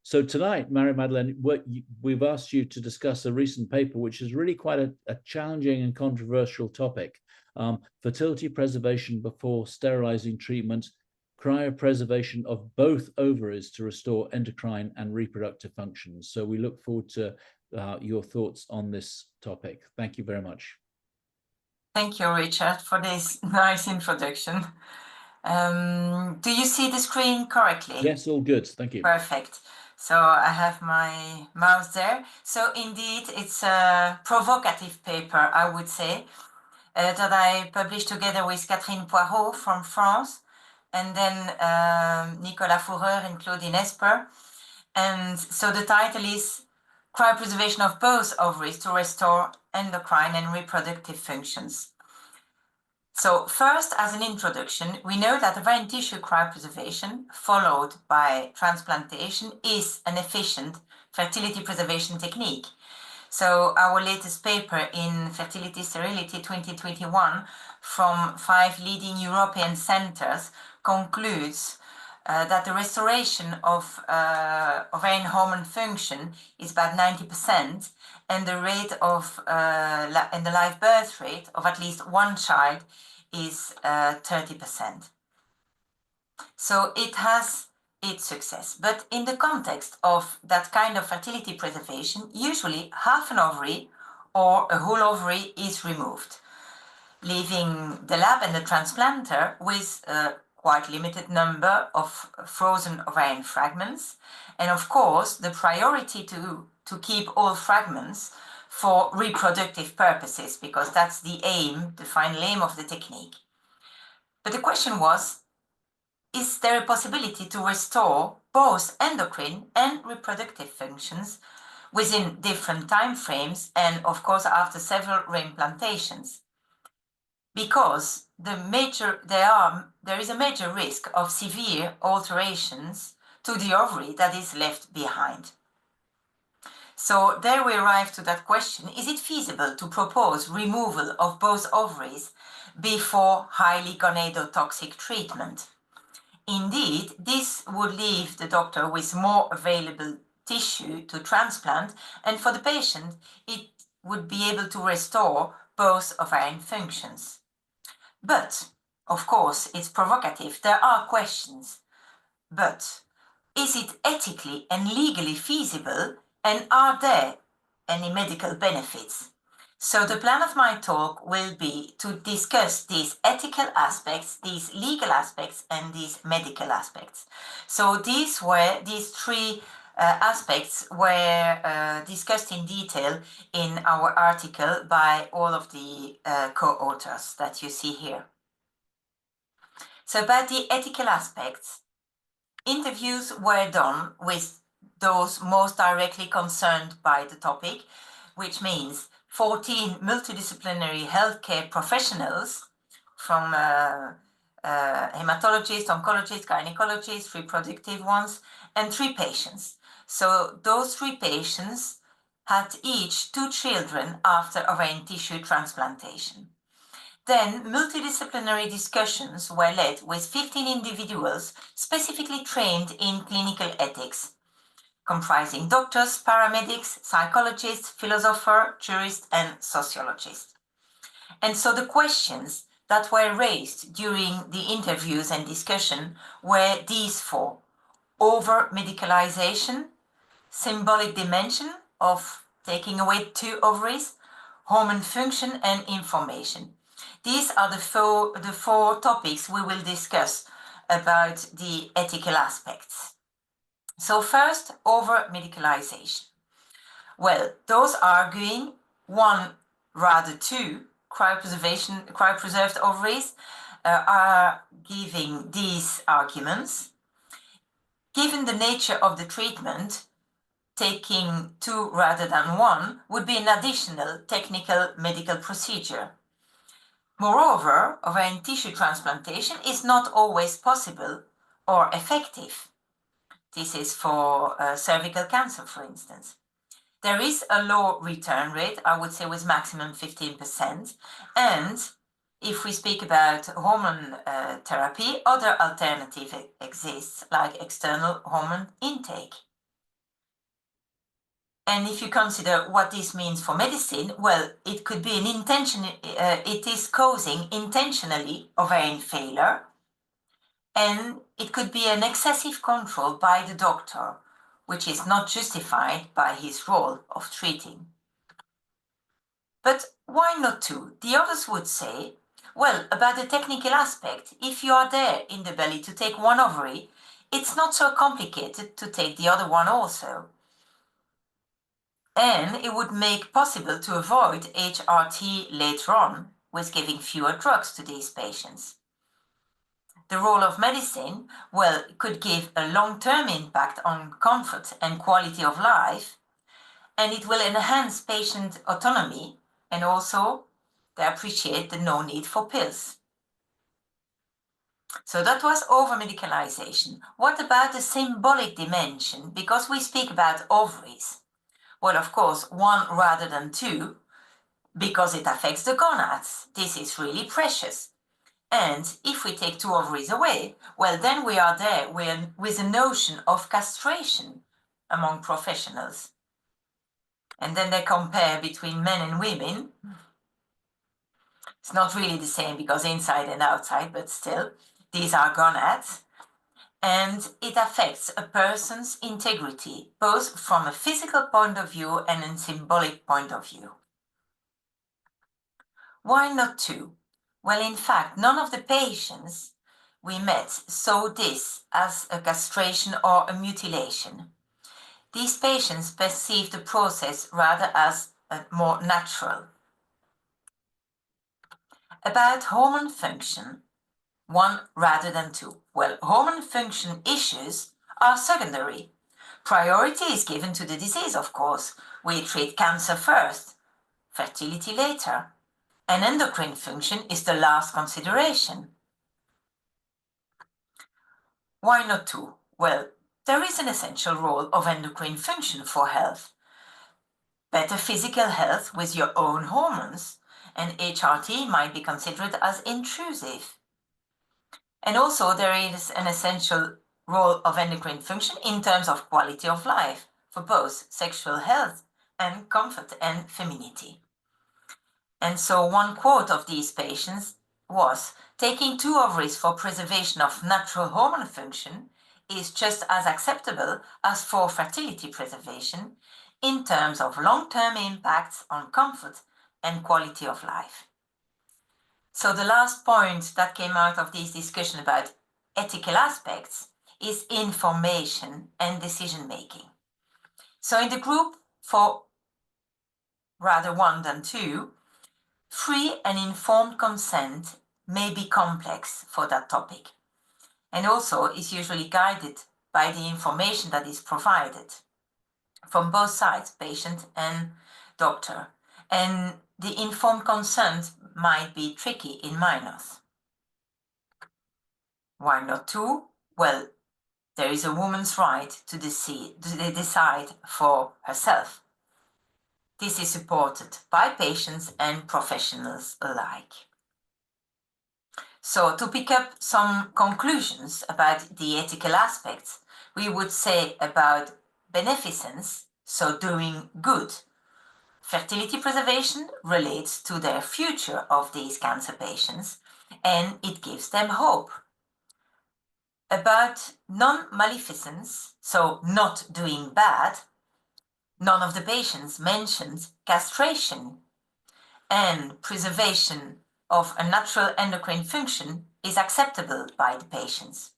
So tonight, Marie-Madeleine, we've asked you to discuss a recent paper, which is really quite a challenging and controversial topic. Fertility preservation before sterilizing treatment, cryopreservation of both ovaries to restore endocrine and reproductive functions. So we look forward to your thoughts on this topic. Thank you very much. Thank you, Richard, for this nice introduction. Do you see the screen correctly? Yes, all good. Thank you. Perfect. So I have my mouse there. So indeed, it's a provocative paper, I would say, that I published together with Catherine Poirot from France, and then Nicolas Fourreur and Claudine Esper. And so the title is Cryopreservation of both ovaries to restore endocrine and reproductive functions. So first, as an introduction, we know that ovarian tissue cryopreservation followed by transplantation is an efficient fertility preservation technique. So our latest paper in Fertility, Sterility 2021 from 5 leading European centers concludes that the restoration of ovarian hormone function is about 90%, and the rate of and the live birth rate of at least one child is 30%. So it has its success, but in the context of that kind of fertility preservation, usually half an ovary or a whole ovary is removed, leaving the lab and the transplanter with a quite limited number of frozen ovarian fragments. And of course, the priority to keep all fragments for reproductive purposes, because that's the aim, the final aim of the technique. But the question was, is there a possibility to restore both endocrine and reproductive functions within different time frames, and of course after several reimplantations? Because there is a major risk of severe alterations to the ovary that is left behind. So there we arrive to that question, is it feasible to propose removal of both ovaries before highly gonadotoxic treatment? Indeed, this would leave the doctor with more available tissue to transplant, and for the patient, it would be able to restore both ovarian functions. But, of course, it's provocative. There are questions. But is it ethically and legally feasible, and are there any medical benefits? So the plan of my talk will be to discuss these ethical aspects, these legal aspects, and these medical aspects. So these three aspects were discussed in detail in our article by all of the co-authors that you see here. So about the ethical aspects, interviews were done with those most directly concerned by the topic, which means 14 multidisciplinary healthcare professionals from hematologists, oncologists, gynecologists, reproductive ones, and 3 patients. So those 3 patients had each 2 children after ovarian tissue transplantation. Then multidisciplinary discussions were led with 15 individuals specifically trained in clinical ethics, comprising doctors, paramedics, psychologists, philosophers, jurists, and sociologists. And so the questions that were raised during the interviews and discussion were these 4: over-medicalization, symbolic dimension of taking away 2 ovaries, hormone function, and information. These are the four topics we will discuss about the ethical aspects. So first, over-medicalization. Well, those arguing 1, rather 2, cryopreserved ovaries are giving these arguments. Given the nature of the treatment, taking 2 rather than 1 would be an additional technical medical procedure. Moreover, ovarian tissue transplantation is not always possible or effective. This is for cervical cancer, for instance. There is a low return rate, I would say with maximum 15%. And if we speak about hormone therapy, other alternative exists, like external hormone intake. And if you consider what this means for medicine, well, it could be an intention, it is causing intentionally ovarian failure, and it could be an excessive control by the doctor, which is not justified by his role of treating. But why not 2? The others would say, well, about the technical aspect, if you are there in the belly to take 1 ovary, it's not so complicated to take the other one also. And it would make possible to avoid HRT later on with giving fewer drugs to these patients. The role of medicine, well, it could give a long-term impact on comfort and quality of life, and it will enhance patient autonomy, and also they appreciate the no need for pills. So that was over-medicalization. What about the symbolic dimension? Because we speak about ovaries. Well, of course, 1 rather than 2, because it affects the gonads. This is really precious. And if we take 2 ovaries away, well, then we are there with a notion of castration among professionals. And then they compare between men and women. It's not really the same because inside and outside, but still, these are gonads. And it affects a person's integrity, both from a physical point of view and a symbolic point of view. Why not 2? Well, in fact, none of the patients we met saw this as a castration or a mutilation. These patients perceived the process rather as more natural. About hormone function, 1 rather than 2. Well, hormone function issues are secondary. Priority is given to the disease, of course. We treat cancer first, fertility later, and endocrine function is the last consideration. Why not 2? Well, there is an essential role of endocrine function for health. Better physical health with your own hormones, and HRT might be considered as intrusive. And also there is an essential role of endocrine function in terms of quality of life. for both sexual health and comfort and femininity. And so one quote of these patients was, taking 2 ovaries for preservation of natural hormone function is just as acceptable as for fertility preservation in terms of long-term impacts on comfort and quality of life. So the last point that came out of this discussion about ethical aspects is information and decision-making. So in the group for rather 1 than 2, free and informed consent may be complex for that topic, and also is usually guided by the information that is provided from both sides, patient and doctor. And the informed consent might be tricky in minors. Why not 2? Well, there is a woman's right to decide for herself. This is supported by patients and professionals alike. So to pick up some conclusions about the ethical aspects, we would say about beneficence, so doing good. Fertility preservation relates to the future of these cancer patients, and it gives them hope. About non-maleficence, so not doing bad, none of the patients mentioned castration, and preservation of a natural endocrine function is acceptable by the patients.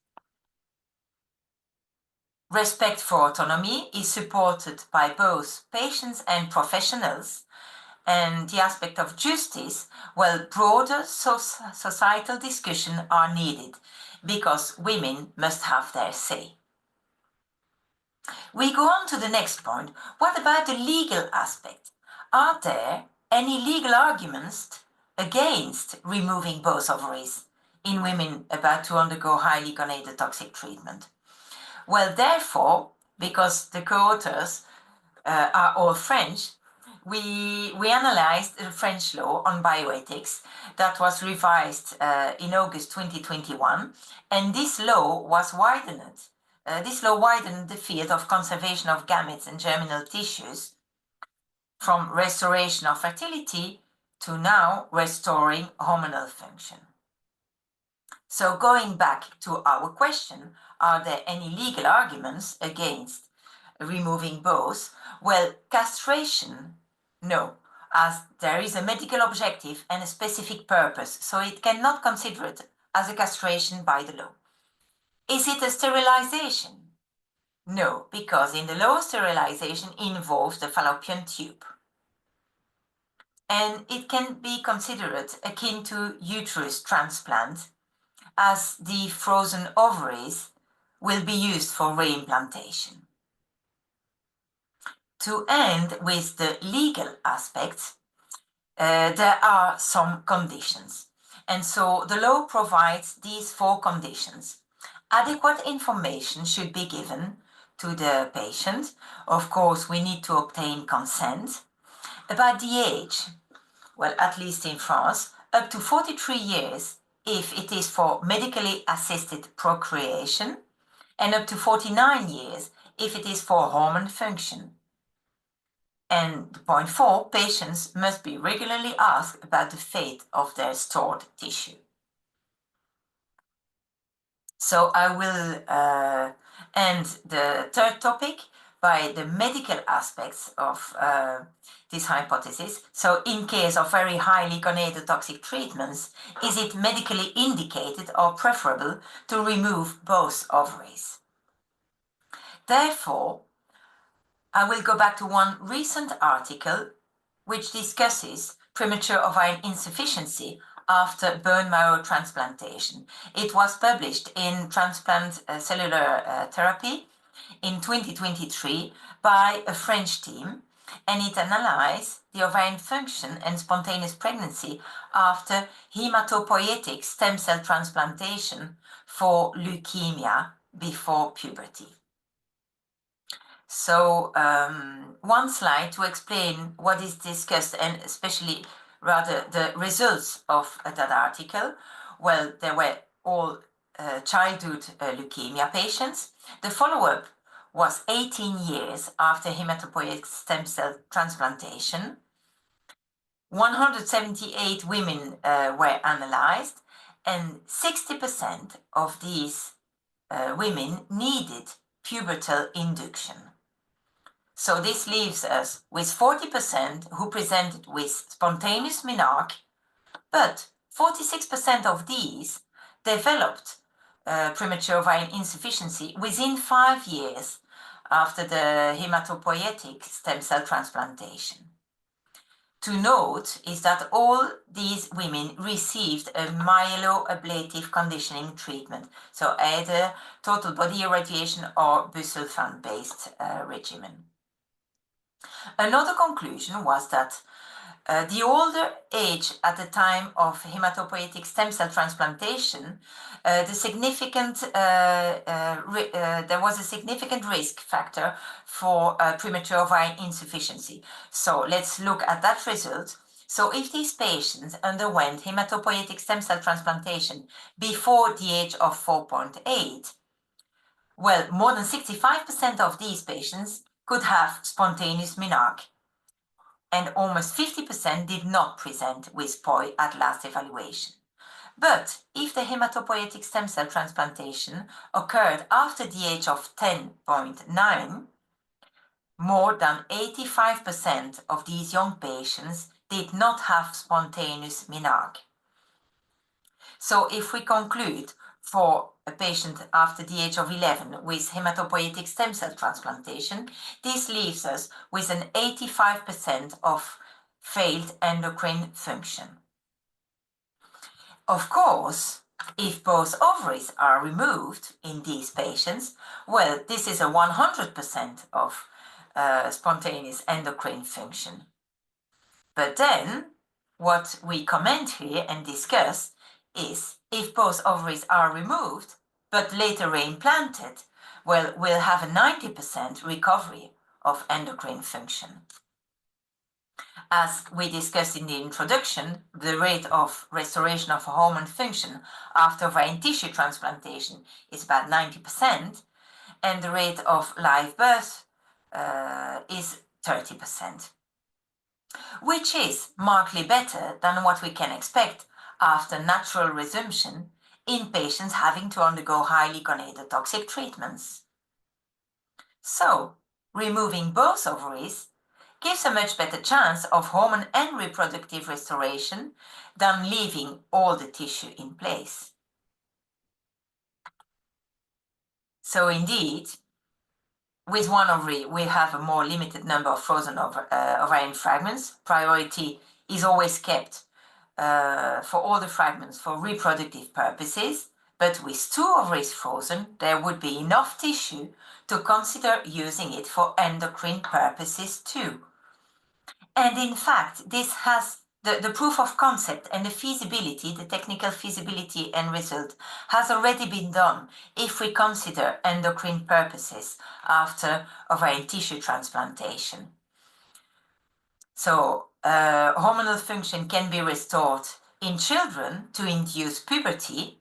Respect for autonomy is supported by both patients and professionals, and the aspect of justice, well, broader societal discussion are needed because women must have their say. We go on to the next point. What about the legal aspect? Are there any legal arguments against removing both ovaries in women about to undergo highly gonadotoxic treatment? Well, therefore, because the co-authors are all French, we analyzed the French law on bioethics that was revised in August 2021, and this law was widened. This law widened the field of conservation of gametes and germinal tissues from restoration of fertility to now restoring hormonal function. So going back to our question, are there any legal arguments against removing both? Well, castration, no, as there is a medical objective and a specific purpose, so it cannot consider it as a castration by the law. Is it a sterilization? No, because in the law, sterilization involves the fallopian tube. And it can be considered akin to uterus transplant, as the frozen ovaries will be used for reimplantation. To end with the legal aspects, there are some conditions. And so the law provides these 4 conditions. Adequate information should be given to the patient. Of course, we need to obtain consent. About the age, well, at least in France, up to 43 years if it is for medically assisted procreation, and up to 49 years if it is for hormone function. And point 4, patients must be regularly asked about the fate of their stored tissue. So I will end the 3rd topic by the medical aspects of this hypothesis. So in case of very highly gonadotoxic treatments, is it medically indicated or preferable to remove both ovaries? Therefore, I will go back to one recent article which discusses premature ovarian insufficiency after bone marrow transplantation. It was published in Transplant Cellular Therapy in 2023 by a French team, and it analyzed the ovarian function and spontaneous pregnancy after hematopoietic stem cell transplantation for leukemia before puberty. So one slide to explain what is discussed, and especially rather the results of that article. Well, there were all childhood leukemia patients. The follow-up was 18 years after hematopoietic stem cell transplantation. 178 women were analyzed, and 60% of these women needed pubertal induction. So this leaves us with 40% who presented with spontaneous menarche, but 46% of these developed premature ovarian insufficiency within 5 years after the hematopoietic stem cell transplantation. To note is that all these women received a myeloablative conditioning treatment, so either total body irradiation or busulfan-based regimen. Another conclusion was that the older age at the time of hematopoietic stem cell transplantation, there was a significant risk factor for premature ovarian insufficiency. So let's look at that result. So if these patients underwent hematopoietic stem cell transplantation before the age of 4.8, well, more than 65% of these patients could have spontaneous menarche, and almost 50% did not present with POI at last evaluation. But if the hematopoietic stem cell transplantation occurred after the age of 10.9, more than 85% of these young patients did not have spontaneous menarche. So if we conclude for a patient after the age of 11 with hematopoietic stem cell transplantation, this leaves us with an 85% of failed endocrine function. Of course, if both ovaries are removed in these patients, well, this is a 100% of spontaneous endocrine function. But then, what we comment here and discuss is if both ovaries are removed, but later reimplanted, well, we'll have a 90% recovery of endocrine function. As we discussed in the introduction, the rate of restoration of hormone function after ovarian tissue transplantation is about 90%, and the rate of live birth is 30%, which is markedly better than what we can expect after natural resumption in patients having to undergo highly gonadotoxic treatments. So, removing both ovaries gives a much better chance of hormone and reproductive restoration than leaving all the tissue in place. So indeed, with one ovary, we have a more limited number of frozen ovarian fragments. Priority is always kept for all the fragments for reproductive purposes, but with 2 ovaries frozen, there would be enough tissue to consider using it for endocrine purposes too. And in fact, this has the proof of concept and the feasibility, the technical feasibility and result has already been done if we consider endocrine purposes after ovarian tissue transplantation. So hormonal function can be restored in children to induce puberty.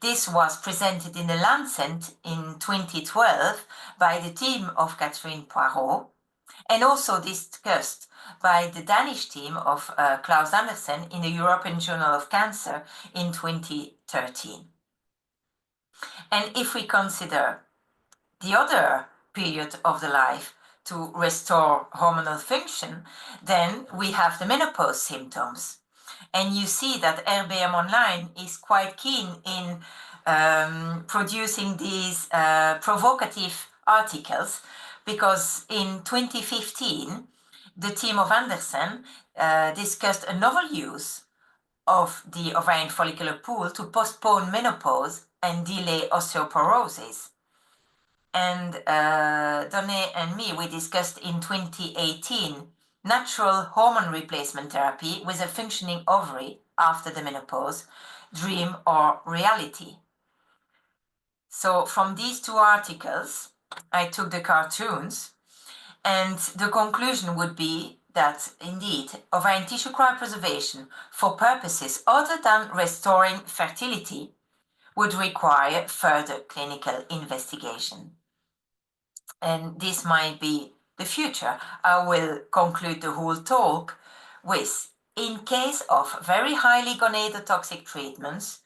This was presented in The Lancet in 2012 by the team of Catherine Poirot, and also discussed by the Danish team of Klaus Andersen in the European Journal of Cancer in 2013. And if we consider the other period of the life to restore hormonal function, then we have the menopause symptoms. And you see that RBM Online is quite keen in producing these provocative articles, because in 2015, the team of Andersen discussed a novel use of the ovarian follicular pool to postpone menopause and delay osteoporosis. And Donné and me, we discussed in 2018 natural hormone replacement therapy with a functioning ovary after the menopause, dream or reality. So from these 2 articles, I took the cartoons, and the conclusion would be that indeed ovarian tissue cryopreservation for purposes other than restoring fertility would require further clinical investigation. and this might be the future, I will conclude the whole talk with, in case of very highly gonadotoxic treatments,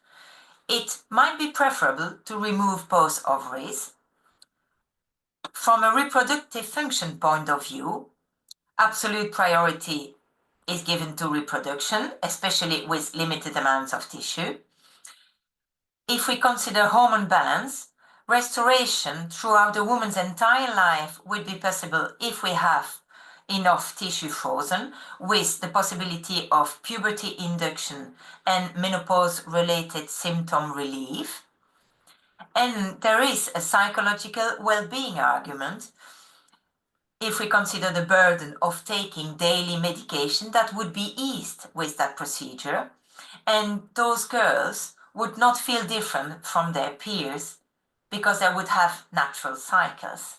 it might be preferable to remove both ovaries. From a reproductive function point of view, absolute priority is given to reproduction, especially with limited amounts of tissue. If we consider hormone balance, restoration throughout the woman's entire life would be possible if we have enough tissue frozen, with the possibility of puberty induction and menopause-related symptom relief. And there is a psychological well-being argument. If we consider the burden of taking daily medication, that would be eased with that procedure. And those girls would not feel different from their peers because they would have natural cycles.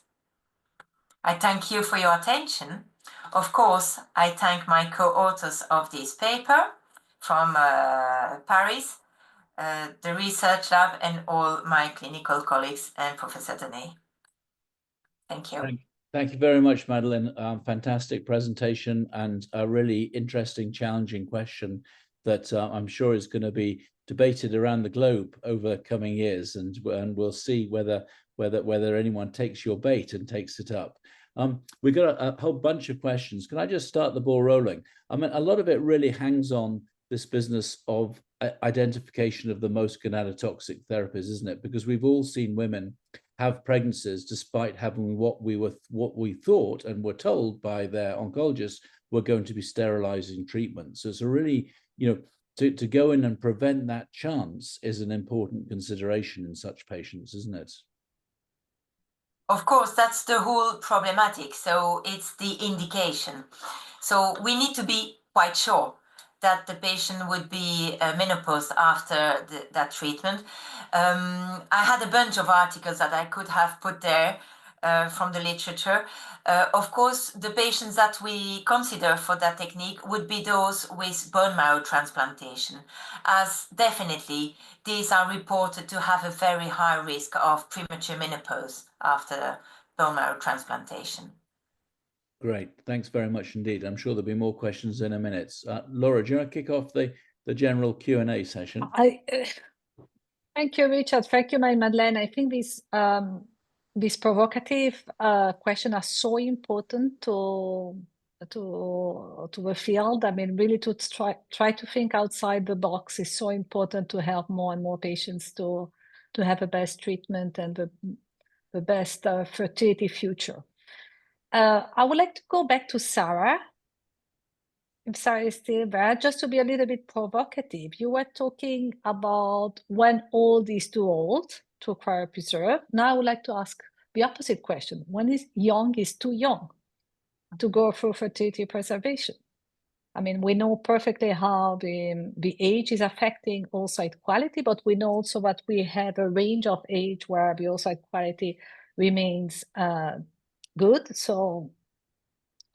I thank you for your attention. Of course, I thank my co-authors of this paper from Paris, the research lab, and all my clinical colleagues and Professor Denet. Thank you. Thank you very much, Madeleine. Fantastic presentation and a really interesting, challenging question that I'm sure is going to be debated around the globe over coming years, and we'll see whether anyone takes your bait and takes it up. We've got a whole bunch of questions. Can I just start the ball rolling? I mean, a lot of it really hangs on this business of identification of the most gonadotoxic therapies, isn't it? Because we've all seen women have pregnancies despite having what we thought and were told by their oncologists were going to be sterilizing treatments. So it's a really, to go in and prevent that chance is an important consideration in such patients, isn't it? Of course, that's the whole problematic. So it's the indication. So we need to be quite sure that the patient would be menopause after that treatment. I had a bunch of articles that I could have put there from the literature. Of course, the patients that we consider for that technique would be those with bone marrow transplantation, as definitely these are reported to have a very high risk of premature menopause after bone marrow transplantation. Great, thanks very much indeed. I'm sure there'll be more questions in a minute. Laura, do you want to kick off the general Q&A session? Thank you, Richard. Thank you, Marie-Madeleine. I think these provocative questions are so important to the field. I mean, really to try to think outside the box is so important to help more and more patients to have the best treatment and the best fertility future. I would like to go back to Sarah. If Sarah is still there, just to be a little bit provocative. You were talking about when old is too old to cryopreserve. Now I would like to ask the opposite question. When is young is too young to go through fertility preservation? I mean, we know perfectly how the age is affecting oocyte quality, but we know also that we have a range of age where the oocyte quality remains good. So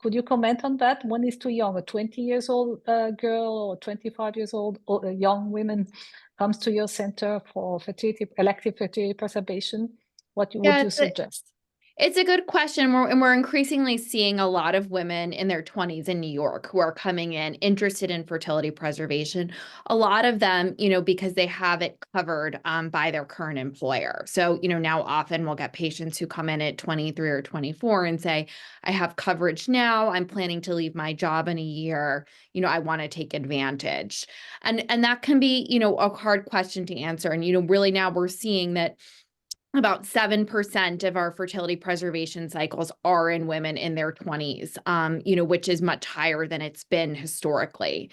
could you comment on that? When is too young? A 20 years old girl or 25 years old young woman comes to your center for elective fertility preservation. What would you suggest? It's a good question. We're increasingly seeing a lot of women in their 20s in New York who are coming in interested in fertility preservation. A lot of them, because they have it covered by their current employer. So, now often we'll get patients who come in at 23 or 24 and say, I have coverage now. I'm planning to leave my job in a year. I want to take advantage. And that can be, a hard question to answer. And, really now we're seeing that about 7% of our fertility preservation cycles are in women in their 20s, which is much higher than it's been historically.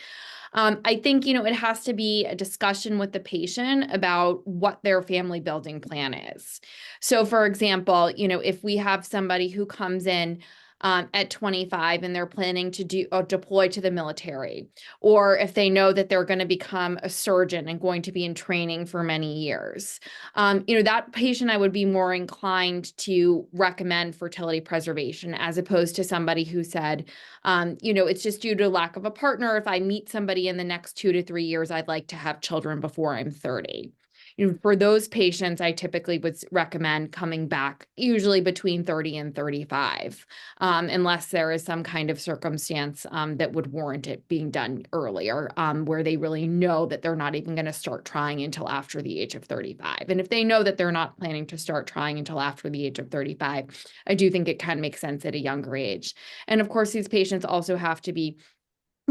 I think, it has to be a discussion with the patient about what their family building plan is. So, for example, if we have somebody who comes in at 25 and they're planning to deploy to the military, or if they know that they're going to become a surgeon and going to be in training for many years, that patient I would be more inclined to recommend fertility preservation as opposed to somebody who said, it's just due to lack of a partner. If I meet somebody in the next 2 to 3 years, I'd like to have children before I'm 30. For those patients, I typically would recommend coming back usually between 30 and 35, unless there is some kind of circumstance that would warrant it being done earlier, where they really know that they're not even going to start trying until after the age of 35. And if they know that they're not planning to start trying until after the age of 35, I do think it kind of makes sense at a younger age. And of course, these patients also have to be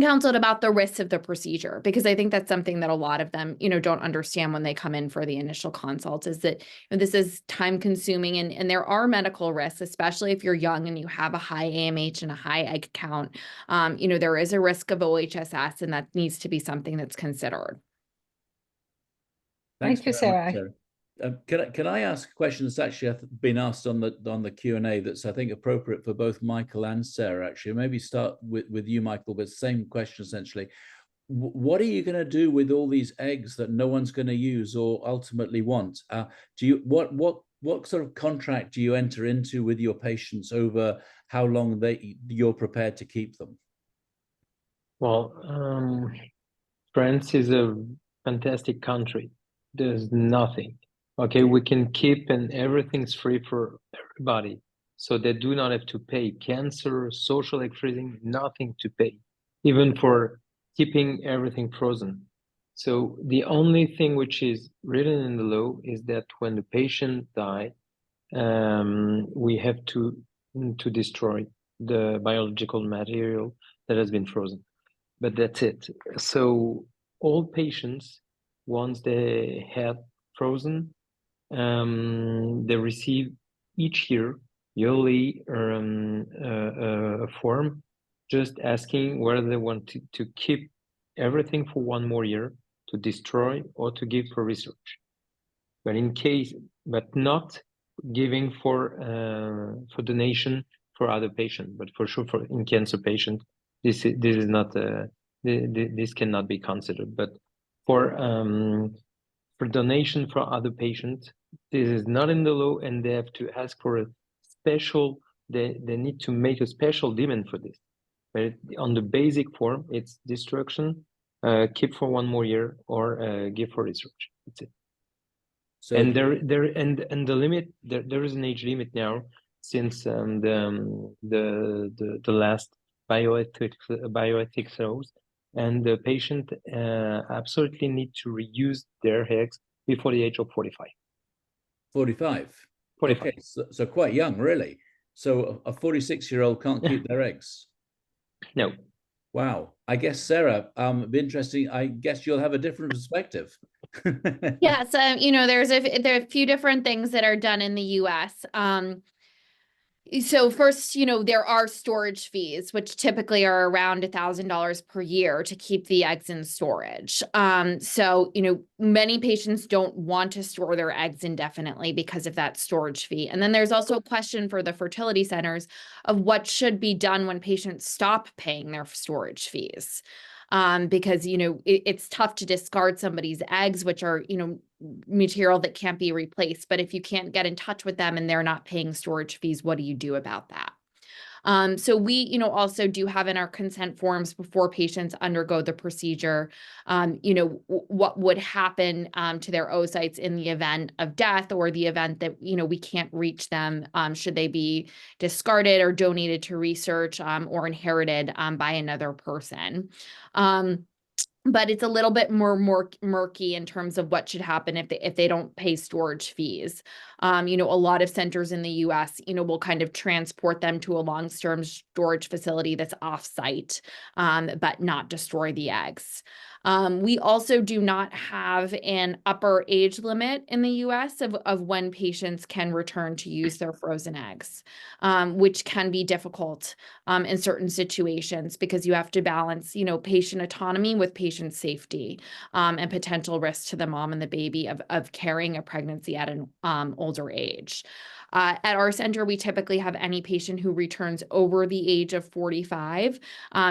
counseled about the risks of the procedure, because I think that's something that a lot of them, don't understand when they come in for the initial consult, is that this is time consuming, and there are medical risks, especially if you're young and you have a high AMH and a high egg count. There is a risk of OHSS, and that needs to be something that's considered. Thank you, Sarah. Can I ask a question that's actually been asked on the Q&A that's, I think, appropriate for both Michael and Sarah, actually? Maybe start with you, Michael, but same question essentially. What are you going to do with all these eggs that no one's going to use or ultimately want? What sort of contract do you enter into with your patients over how long you're prepared to keep them? Well, France is a fantastic country. There's nothing. Okay, we can keep, and everything's free for everybody. So they do not have to pay cancer, social egg freezing, nothing to pay, even for keeping everything frozen. So the only thing which is written in the law is that when the patient dies, we have to destroy the biological material that has been frozen. But that's it. So all patients, once they have frozen, they receive each year yearly a form just asking whether they want to keep everything for one more year, to destroy, or to give for research. But not giving for donation for other patients, but for sure in cancer patients, this is not this cannot be considered. But for donation for other patients, this is not in the law, and they have to ask for a special. They need to make a special demand for this. But on the basic form, it's destruction, keep for one more year, or give for research. That's it. So, and the limit there is an age limit now, since the last bioethics laws. And the patient absolutely need to reuse their eggs before the age of 45. 45? 45. Okay, so quite young, really. So a 46-year-old can't keep their eggs? No. Wow. I guess, Sarah, it'd be interesting. I guess you'll have a different perspective. Yeah, so, there are a few different things that are done in the US. So first, there are storage fees, which typically are around $1,000 per year to keep the eggs in storage. So, many patients don't want to store their eggs indefinitely because of that storage fee. And then there's also a question for the fertility centers of what should be done when patients stop paying their storage fees. Because, it's tough to discard somebody's eggs, which are, material that can't be replaced. But if you can't get in touch with them and they're not paying storage fees, what do you do about that? So we, also do have in our consent forms before patients undergo the procedure, what would happen to their oocytes in the event of death, or the event that, we can't reach them, should they be discarded or donated to research, or inherited by another person. But it's a little bit more murky in terms of what should happen if they don't pay storage fees. A lot of centers in the US, will kind of transport them to a long-term storage facility that's off-site, but not destroy the eggs. We also do not have an upper age limit in the US of when patients can return to use their frozen eggs, which can be difficult in certain situations, because you have to balance, patient autonomy with patient safety, and potential risk to the mom and the baby of carrying a pregnancy at an older age. At our center, we typically have any patient who returns over the age of 45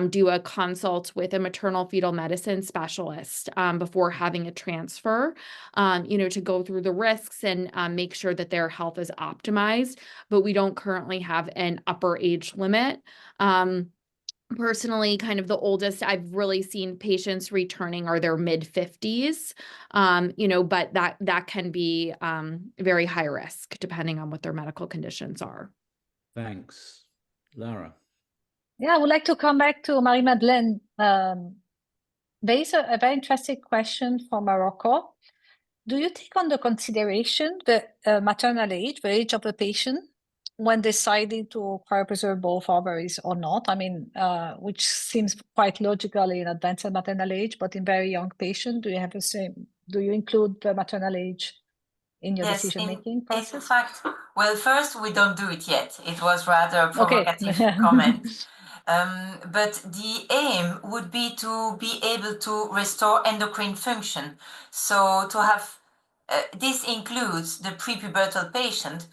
do a consult with a maternal fetal medicine specialist before having a transfer, to go through the risks and make sure that their health is optimized. But we don't currently have an upper age limit. personally, kind of the oldest I've really seen patients returning are their mid-50s, but that can be very high risk depending on what their medical conditions are. Thanks. Lara. Yeah, I would like to come back to Marie-Madeleine. There is a very interesting question from Morocco. Do you take under consideration the maternal age, the age of the patient, when deciding to cryopreserve both ovaries or not? I mean, which seems quite logical in advanced maternal age, but in very young patient, do you have the same? Do you include the maternal age in your decision-making process? In fact, well, first, we don't do it yet. It was rather a provocative comment. But the aim would be to be able to restore endocrine function. So to have, this includes the prepubertal patient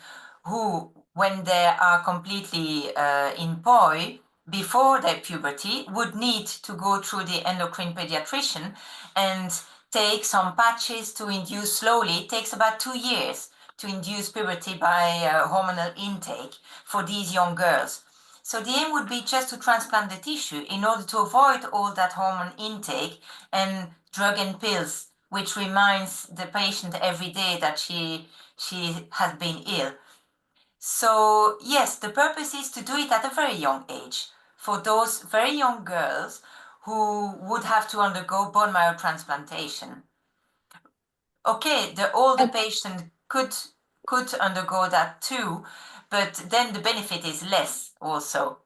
who, when they are completely in poi, before their puberty, would need to go through the endocrine pediatrician and take some patches to induce slowly. It takes about 2 years to induce puberty by hormonal intake for these young girls. So the aim would be just to transplant the tissue in order to avoid all that hormone intake and drug and pills, which reminds the patient every day that she has been ill. So yes, the purpose is to do it at a very young age for those very young girls who would have to undergo bone marrow transplantation. Okay, the older patient could undergo that too, but then the benefit is less also,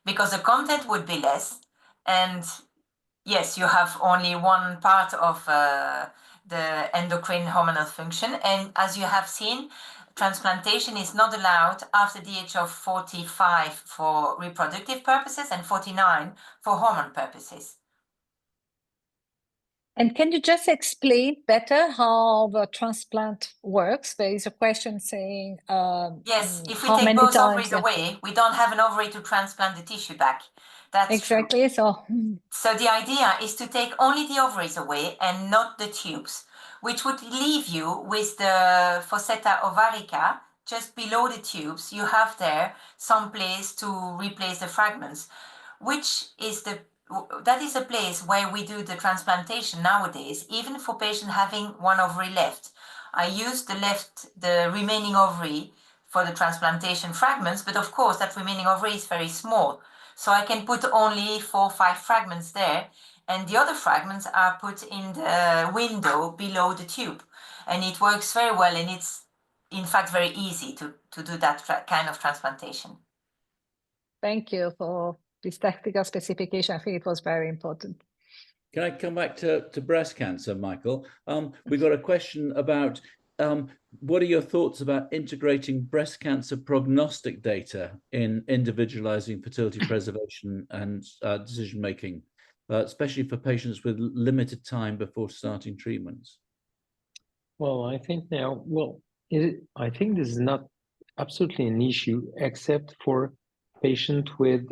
because the content would be less, and yes, you have only one part of the endocrine hormonal function, and as you have seen, transplantation is not allowed after the age of 45 for reproductive purposes and 49 for hormone purposes. And can you just explain better how the transplant works? There is a question saying, yes, if we take both ovaries away, we don't have an ovary to transplant the tissue back. That's exactly true. So the idea is to take only the ovaries away and not the tubes, which would leave you with the fossetta ovarica just below the tubes. You have there some place to replace the fragments, which is that is a place where we do the transplantation nowadays, even for patients having one ovary left. I use the remaining ovary for the transplantation fragments, but of course that remaining ovary is very small. So I can put only 4 or 5 fragments there, and the other fragments are put in the window below the tube. And it works very well, and it's in fact very easy to do that kind of transplantation. Thank you for this technical specification. I think it was very important. Can I come back to breast cancer, Michael? We got a question about what are your thoughts about integrating breast cancer prognostic data in individualizing fertility preservation and decision-making, especially for patients with limited time before starting treatments? Well, I think now, I think this is not absolutely an issue, except for patients with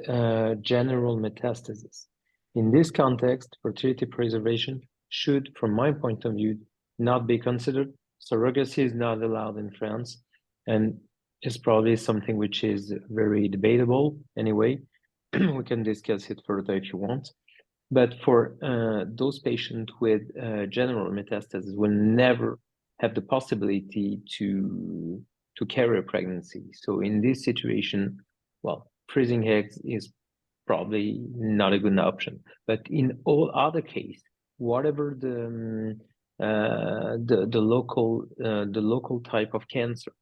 general metastasis. In this context, fertility preservation should, from my point of view, not be considered. Surrogacy is not allowed in France, and is probably something which is very debatable anyway. We can discuss it further if you want. But for those patients with general metastasis will never have the possibility to carry a pregnancy. So in this situation, well, freezing eggs is probably not a good option. But in all other cases, whatever the local type of cancer,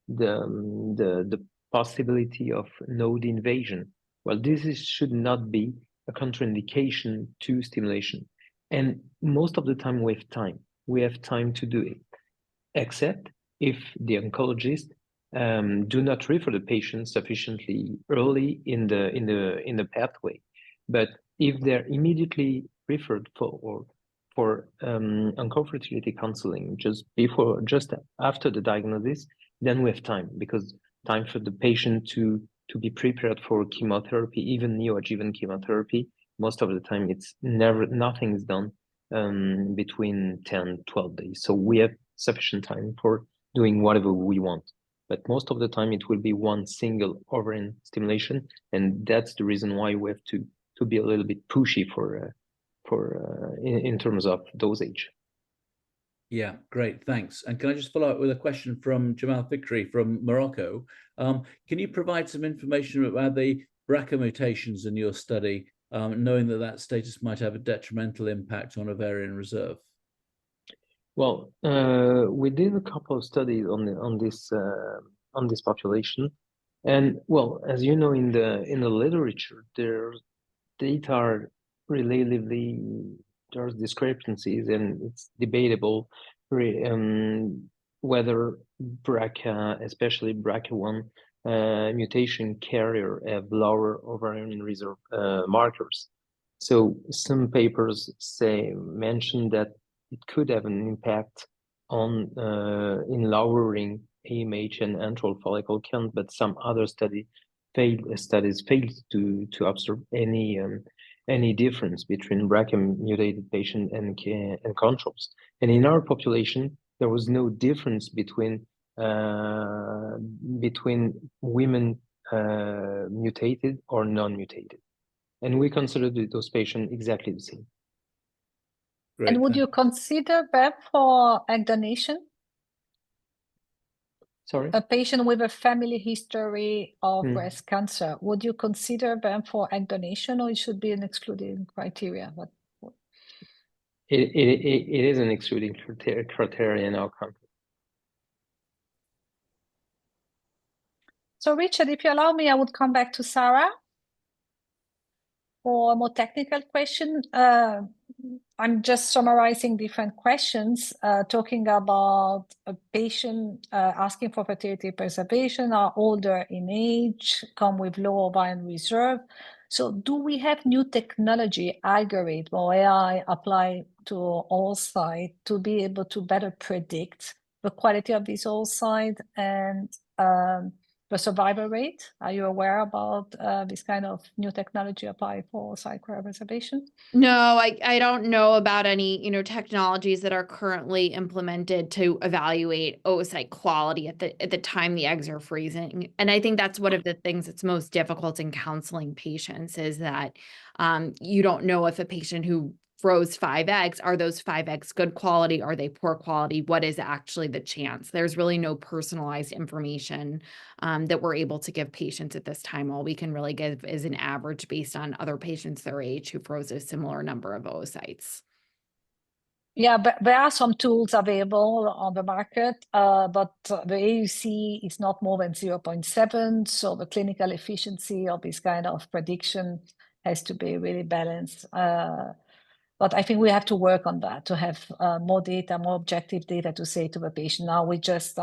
the possibility of node invasion, well, should not be a contraindication to stimulation. And most of the time we have time. We have time to do it, except if the oncologist do not refer the patient sufficiently early in the pathway. But if they're immediately referred for oncofertility counseling just after the diagnosis, then we have time, because time for the patient to be prepared for chemotherapy, even neoadjuvant chemotherapy. Most of the time nothing is done between 10-12 days. So we have sufficient time for doing whatever we want. But most of the time it will be one single ovarian stimulation, and that's the reason why we have to be a little bit pushy in terms of dosage. Yeah, great, thanks. And can I just follow up with a question from Jamal Fikri from Morocco? Can you provide some information about the BRCA mutations in your study, knowing that that status might have a detrimental impact on ovarian reserve? Well, we did a couple of studies on this population, and well, as you know, in the literature, there's discrepancies, and it's debatable whether BRCA, especially BRCA1 mutation carrier, have lower ovarian reserve markers. So some papers mention that it could have an impact on in lowering AMH and antral follicle count, but some other studies failed to observe any difference between BRCA mutated patient and controls. And in our population, there was no difference between women mutated or non-mutated, and we considered those patients exactly the same. Great, and would you consider them for egg donation? Sorry? A patient with a family history of breast cancer, would you consider them for egg donation, or it should be an excluding criteria? It is an excluding criteria in our country. So Richard, if you allow me, I would come back to Sarah for a more technical question. I'm just summarizing different questions, talking about a patient asking for fertility preservation, are older in age, come with low ovarian reserve. So do we have new technology, algorithm or AI applied to oocyte to be able to better predict the quality of this oocyte and the survival rate? Are you aware about this kind of new technology applied for oocyte cryopreservation? No, I don't know about any, technologies that are currently implemented to evaluate oocyte quality at the time the eggs are freezing. And I think that's one of the things that's most difficult in counseling patients is that you don't know if a patient who froze 5 eggs, are those 5 eggs good quality? Are they poor quality? What is actually the chance? There's really no personalized information that we're able to give patients at this time. All we can really give is an average based on other patients their age who froze a similar number of oocytes. Yeah, but there are some tools available on the market, but the AUC is not more than 0.7. So the clinical efficiency of this kind of prediction has to be really balanced. But I think we have to work on that to have more data, more objective data to say to the patient. Now we just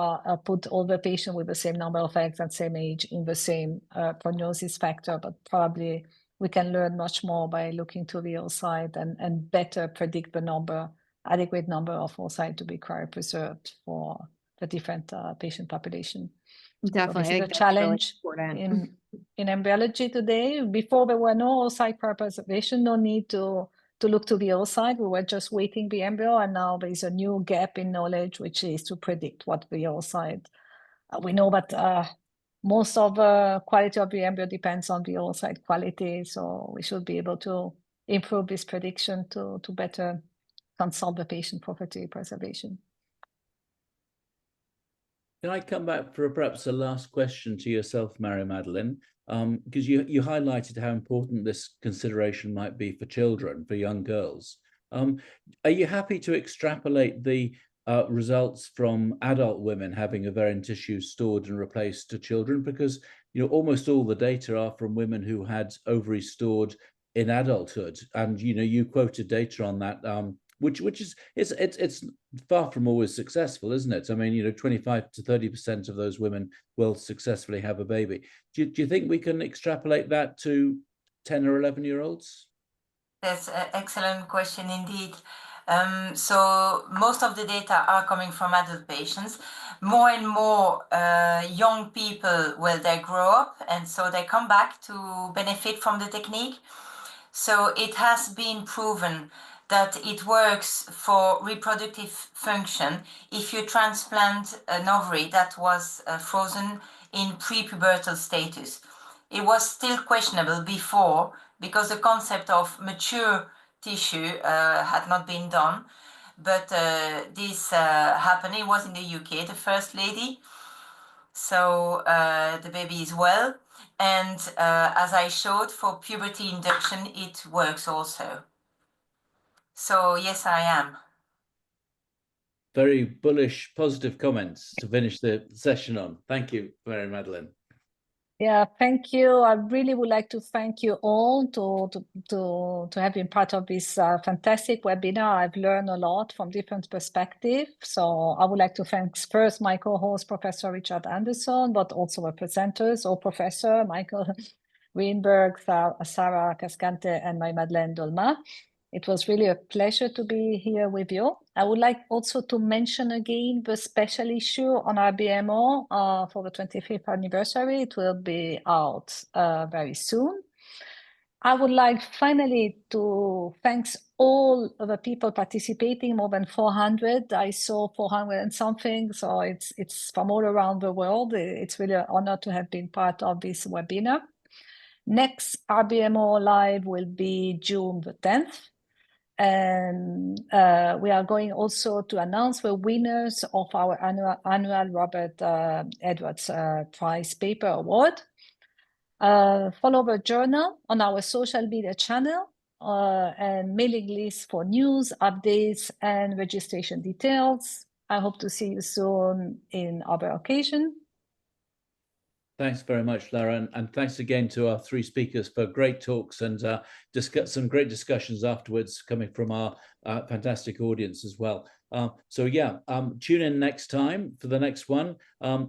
put all the patients with the same number of eggs and same age in the same prognosis factor, but probably we can learn much more by looking to the oocyte and better predict the adequate number of oocyte to be cryopreserved for the different patient population. Definitely, so this is a challenge really in embryology today. Before there were no oocyte cryopreservation, no need to look to the oocyte. We were just waiting the embryo, and now there is a new gap in knowledge, which is to predict what the oocyte. We know that most of the quality of the embryo depends on the oocyte quality, so we should be able to improve this prediction to better consult the patient for fertility preservation. Can I come back for perhaps a last question to yourself, Marie-Madeleine? Because you highlighted how important this consideration might be for children, for young girls. Are you happy to extrapolate the results from adult women having ovarian tissue stored and replaced to children? Because almost all the data are from women who had ovaries stored in adulthood, and you quoted data on that. Which is it's far from always successful, isn't it? I mean, 25 to 30% of those women will successfully have a baby. Do you think we can extrapolate that to 10 or 11-year-olds? That's an excellent question indeed. So most of the data are coming from adult patients. More and more young people, they grow up, and so they come back to benefit from the technique. So it has been proven that it works for reproductive function if you transplant an ovary that was frozen in prepubertal status. It was still questionable before because the concept of mature tissue had not been done. But this happened. It was in the UK, the first lady. So the baby is well. And as I showed, for puberty induction, it works also. So yes, I am. Very bullish, positive comments to finish the session on. Thank you, Marie-Madeleine. Yeah, thank you. I really would like to thank you all to have been part of this fantastic webinar. I've learned a lot from different perspectives. So I would like to thank first my co-host, Professor Richard Anderson, but also our presenters, or Professor Michaël Grynberg, Sarah Cascante, and Marie-Madeleine Dolmans. It was really a pleasure to be here with you. I would like also to mention again the special issue on RBMO for the 25th anniversary. It will be out very soon. I would like finally to thank all of the people participating, more than 400. I saw 400 and something, so it's from all around the world. It's really an honor to have been part of this webinar. Next RBMO Live will be June the 10th. And we are going also to announce the winners of our annual Robert Edwards Prize Paper Award. Follow the journal on our social media channel and mailing list for news, updates, and registration details. I hope to see you soon in other occasion. Thanks very much, Lara, and thanks again to our three speakers for great talks and some great discussions afterwards coming from our fantastic audience as well. So yeah, tune in next time for the next one.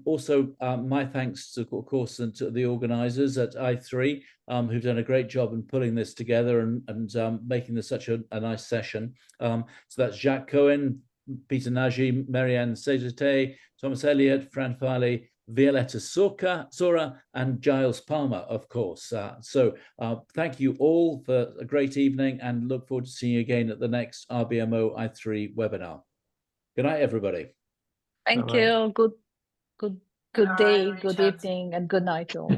Also, my thanks to, of course, to the organisers at i3 who've done a great job in pulling this together and making this such a nice session. So that's Jacques Cohen, Peter Nagy, Marianne Cezate, Thomas Elliott, Fran Farley, Violetta Sora, and Giles Palmer, of course. So thank you all for a great evening and look forward to seeing you again at the next RBMO i3 webinar. Good night, everybody. Thank you. Good day, good evening, and good night to all.